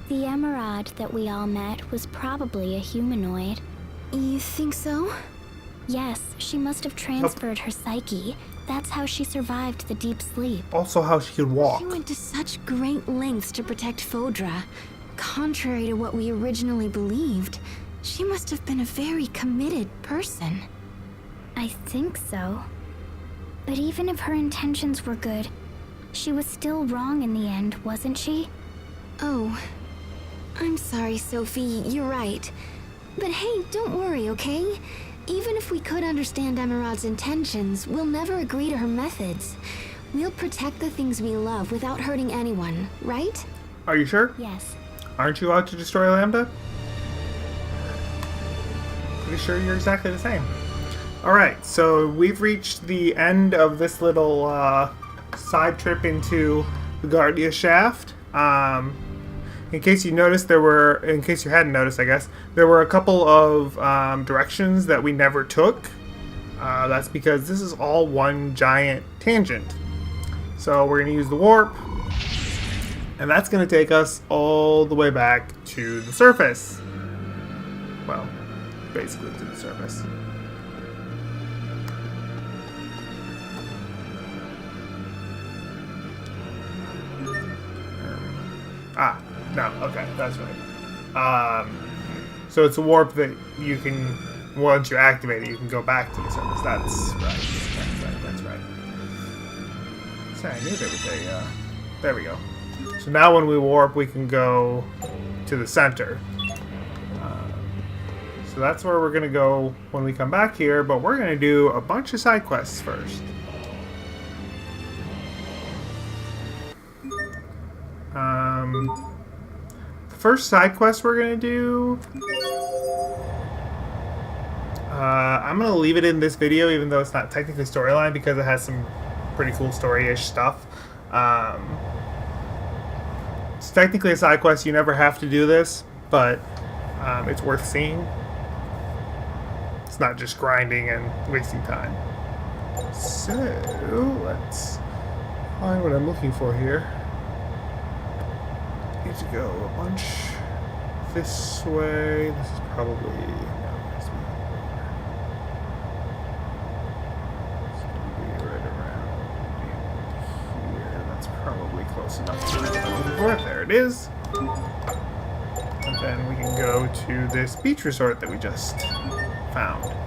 The Emerald that we all met was probably a humanoid. You think so? Yes, she must have transferred her psyche. That's how she survived the deep sleep. Also how she could walk. She went to such great lengths to protect Fodra. Contrary to what we originally believed, she must have been a very committed person. I think so. But even if her intentions were good, she was still wrong in the end, wasn't she? Oh, I'm sorry, Sophie, you're right. But hey, don't worry, okay? Even if we could understand Emerald's intentions, we'll never agree to her methods. We'll protect the things we love without hurting anyone, right? Are you sure? Yes. Aren't you out to destroy Lambda? Pretty sure you're exactly the same. Alright, so we've reached the end of this little side trip into the Guardia Shaft. In case you noticed, in case you hadn't noticed, I guess, there were a couple of directions that we never took. That's because this is all one giant tangent. So we're going to use the warp, and that's going to take us all the way back to the surface. Well, basically to the surface. No, okay, that's right. So it's a warp that you can, once you activate it, you can go back to the surface. That's right. That's right. See, I knew there was a, there we go. So now when we warp, we can go to the center. So that's where we're going to go when we come back here, but we're going to do a bunch of side quests first. First side quest we're gonna do, I'm gonna leave it in this video even though it's not technically storyline because it has some pretty cool story-ish stuff. It's technically a side quest, you never have to do this, but it's worth seeing. It's not just grinding and wasting time. So let's find what I'm looking for here. Need to go a bunch this way. This is probably it's gonna be right around here. That's probably close enough to what I'm looking for. There it is. And then we can go to this beach resort that we just found.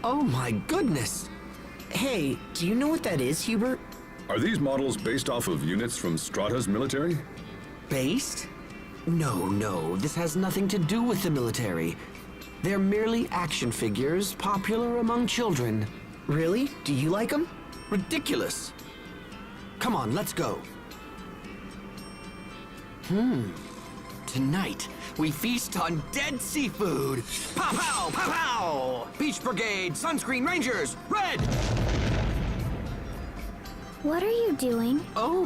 Oh my goodness! Hey, do you know what that is, Hubert? Are these models based off of units from Strata's military? Based? No, this has nothing to do with the military. They're merely action figures popular among children. Really? Do you like them? Ridiculous. Come on, let's go. Tonight, we feast on dead seafood. Pow pow, pow pow! Beach Brigade, Sunscreen Rangers, red! What are you doing? Oh,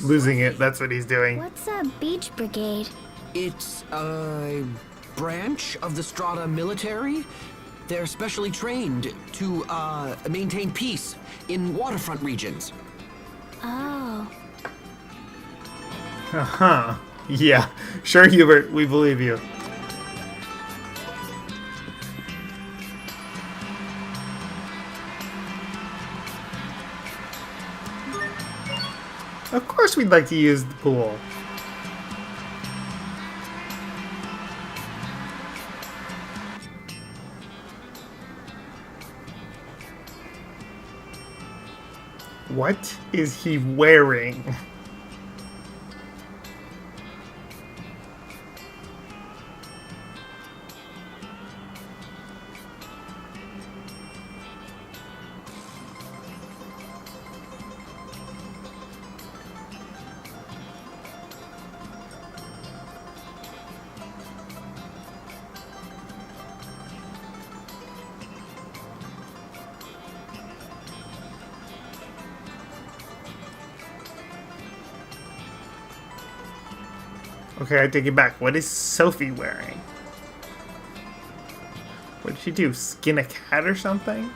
Losing it, that's what he's doing. What's a beach brigade? it's a branch of the Strata military. They're specially trained to maintain peace in waterfront regions. Oh. Uh-huh. Yeah. Sure, Hubert. We believe you. Of course we'd like to use the pool. What is he wearing? Okay, I take it back. What is Sophie wearing? What did she do? Skin a cat or something?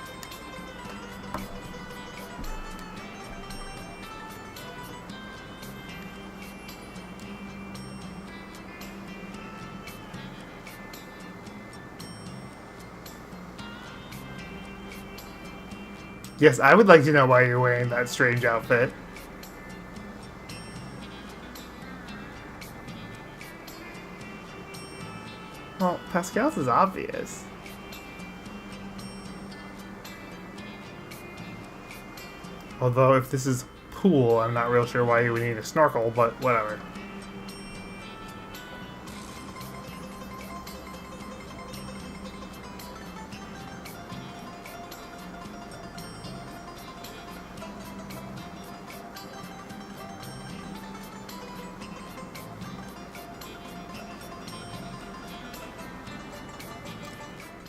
Yes, I would like to know why you're wearing that strange outfit. Well, Pascal's is obvious. Although, if this is pool, I'm not real sure why you would need a snorkel, but whatever.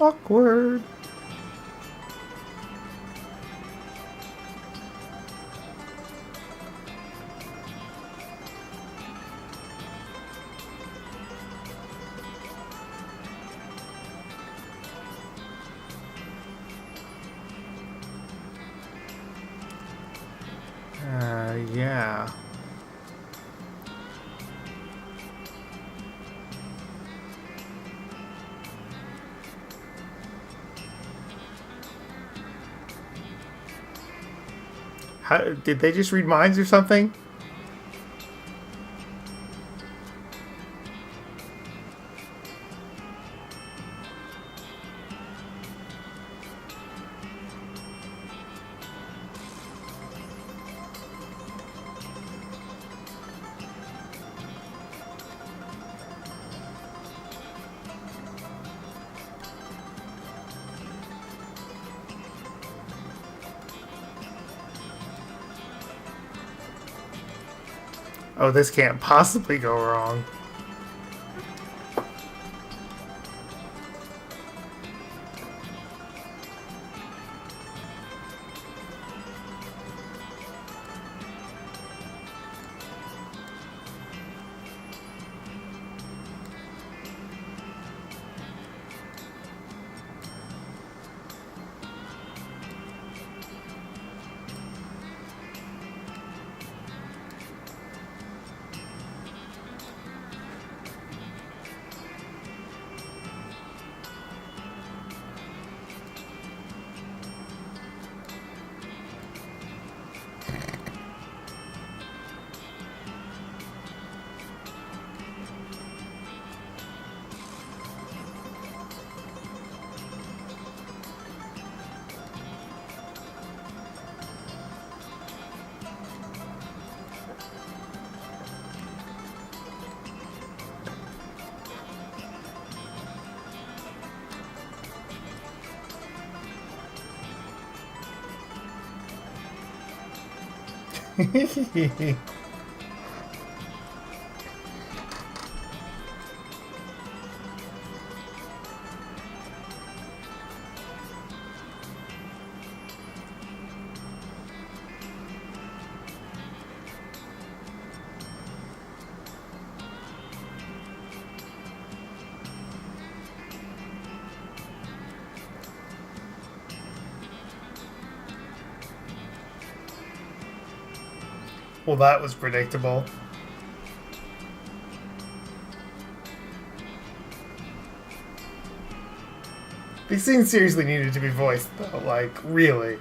Awkward. Yeah. How, did they just read minds or something? Oh, this can't possibly go wrong. Well, that was predictable. These scenes seriously needed to be voiced, though. Like, really.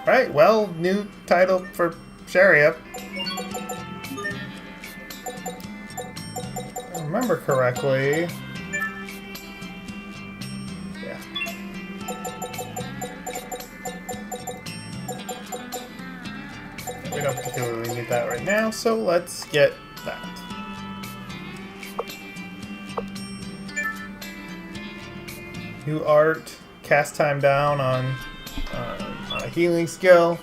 Alright, well, new title for Sharia. If I remember correctly. Yeah. We don't particularly need that right now, so let's get that. New art, cast time down on a healing skill.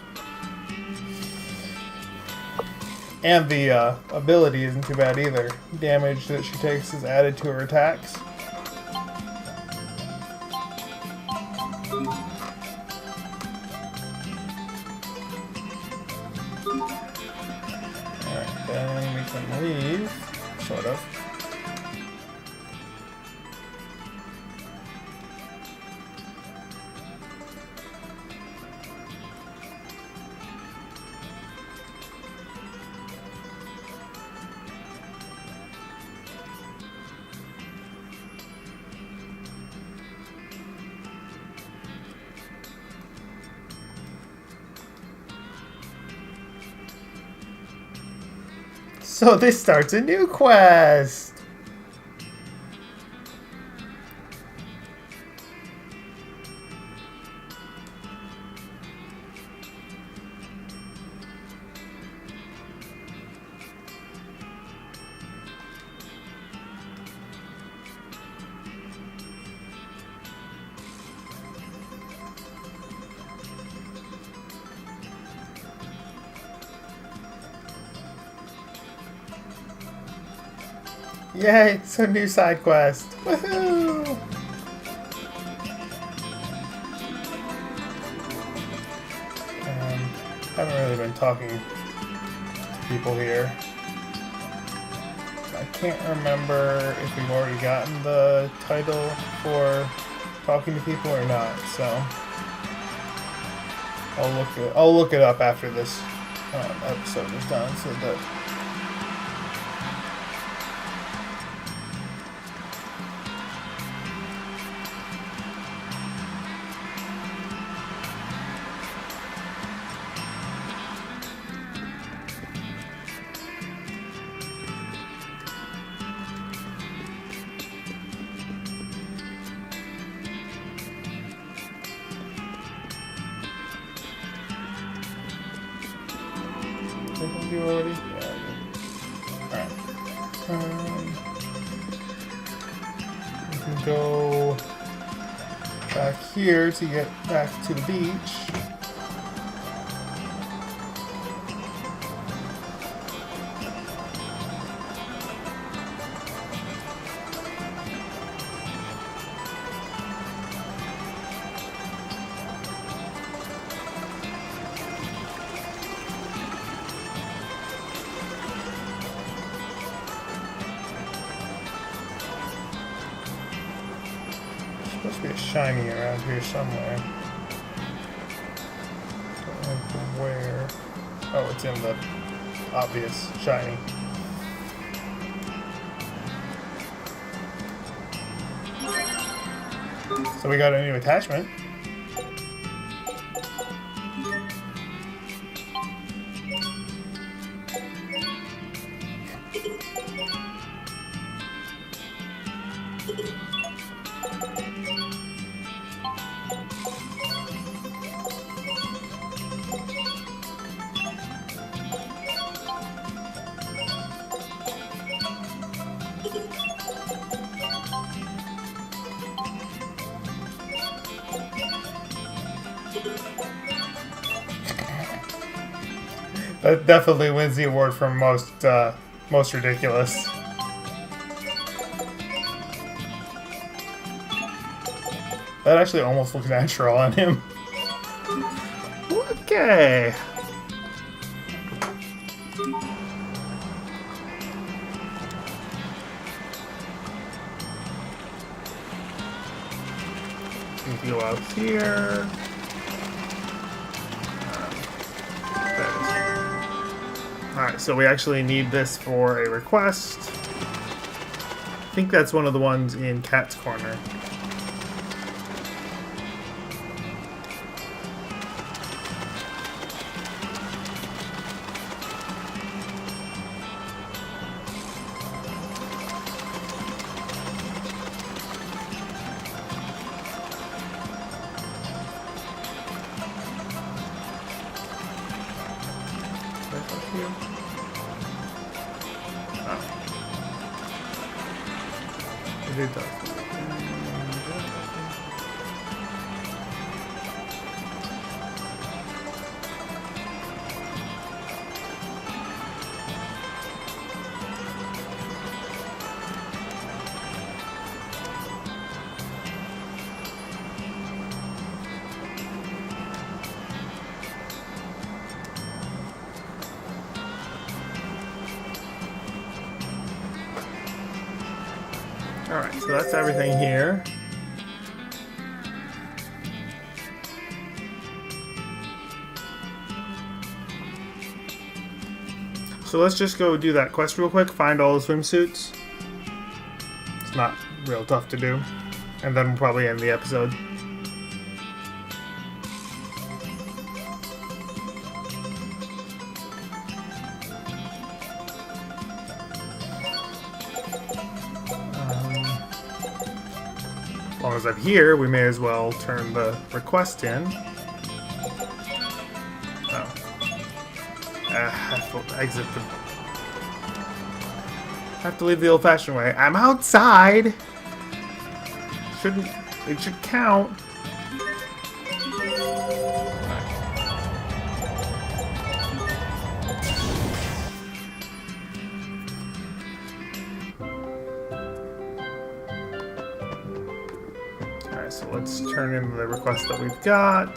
And the ability isn't too bad either. Damage that she takes is added to her attacks. Alright, then we can leave, sort of. So this starts a new quest! Yay, it's a new side quest. Woohoo! Haven't really been talking to people here. I can't remember if we've already gotten the title for talking to people or not, so I'll look it up after this episode is done, so that. You already? Yeah. Alright. We can go back here to get back to the beach. Supposed to be a shiny around here somewhere. Don't know where. Oh, it's in the obvious shiny. So we got a new attachment. That definitely wins the award for most ridiculous. That actually almost looks natural on him. Okay. We go out here. Alright, so we actually need this for a request. I think that's one of the ones in Cat's Corner. here. Oh. It does. Alright, so that's everything here. So let's just go do that quest real quick, find all the swimsuits. It's not real tough to do. And then we'll probably end the episode. As long as I'm here, we may as well turn the request in. Oh. I have to exit the... I have to leave the old-fashioned way. I'm outside! Shouldn't... It should count. Alright, so let's turn in the request that we've got.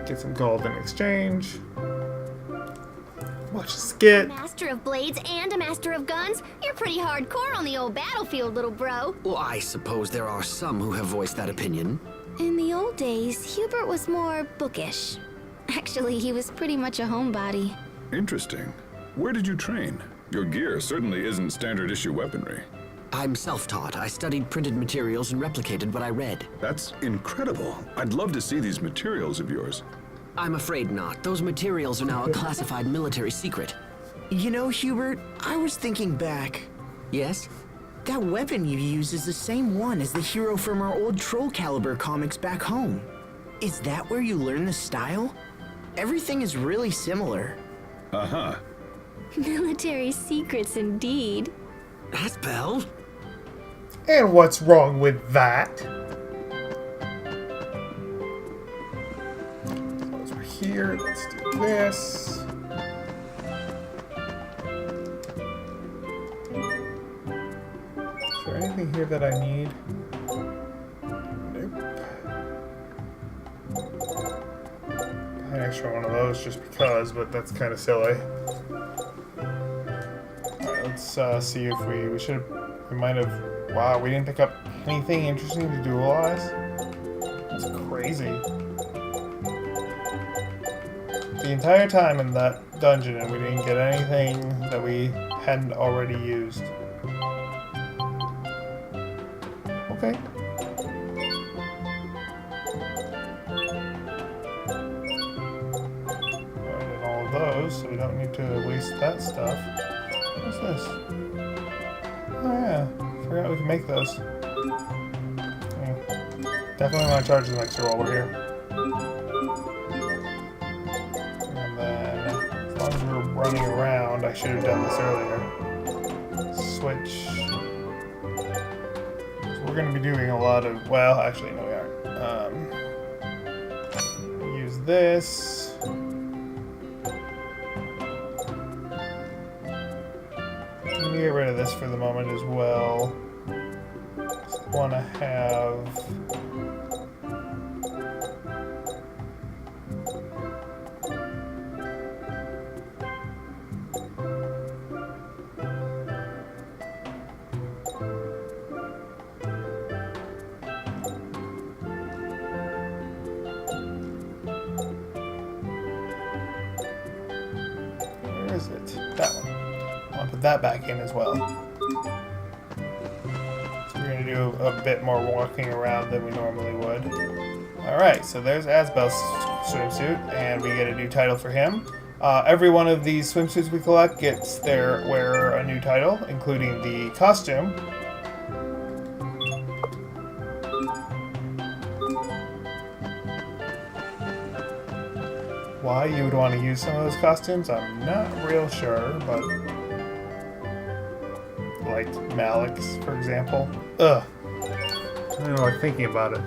Get some gold in exchange. Watch a skit. Master of blades and a master of guns? You're pretty hardcore on the old battlefield, little bro. Well, I suppose there are some who have voiced that opinion. In the old days, Hubert was more bookish. Actually, he was pretty much a homebody. Interesting. Where did you train? Your gear certainly isn't standard issue weaponry. I'm self-taught. I studied printed materials and replicated what I read. That's incredible. I'd love to see these materials of yours. I'm afraid not. Those materials are now a classified military secret. You know, Hubert, I was thinking back. Yes? That weapon you use is the same one as the hero from our old Troll Caliber comics back home. Is that where you learn the style? Everything is really similar. Uh-huh. Military secrets indeed. Asbel? And what's wrong with that? Those are here. Let's do this. Is there anything here that I need? Nope. Buy an extra one of those just because, but that's kind of silly. Alright, let's see if we might have... Wow, we didn't pick up anything interesting to dualize? That's crazy. The entire time in that dungeon and we didn't get anything that we hadn't already used. Okay. Did all of those, so we don't need to waste that stuff. What's this? Oh yeah, forgot we can make those. Yeah. Definitely want to charge the mixer while we're here. And then, as long as we're running around, I should have done this earlier. Switch. So we're going to be doing a lot of, well, actually, no we aren't. Use this. Let me get rid of this for the moment as well. Just want to have... Where is it? That one. I'll put that back in as well. So we're going to do a bit more walking around than we normally would. Alright, so there's Asbel's swimsuit, and we get a new title for him. Every one of these swimsuits we collect gets their wearer a new title, including the costume. Why you would want to use some of those costumes, I'm not real sure, but... like Malik's, for example. Ugh. I don't know, like thinking about it.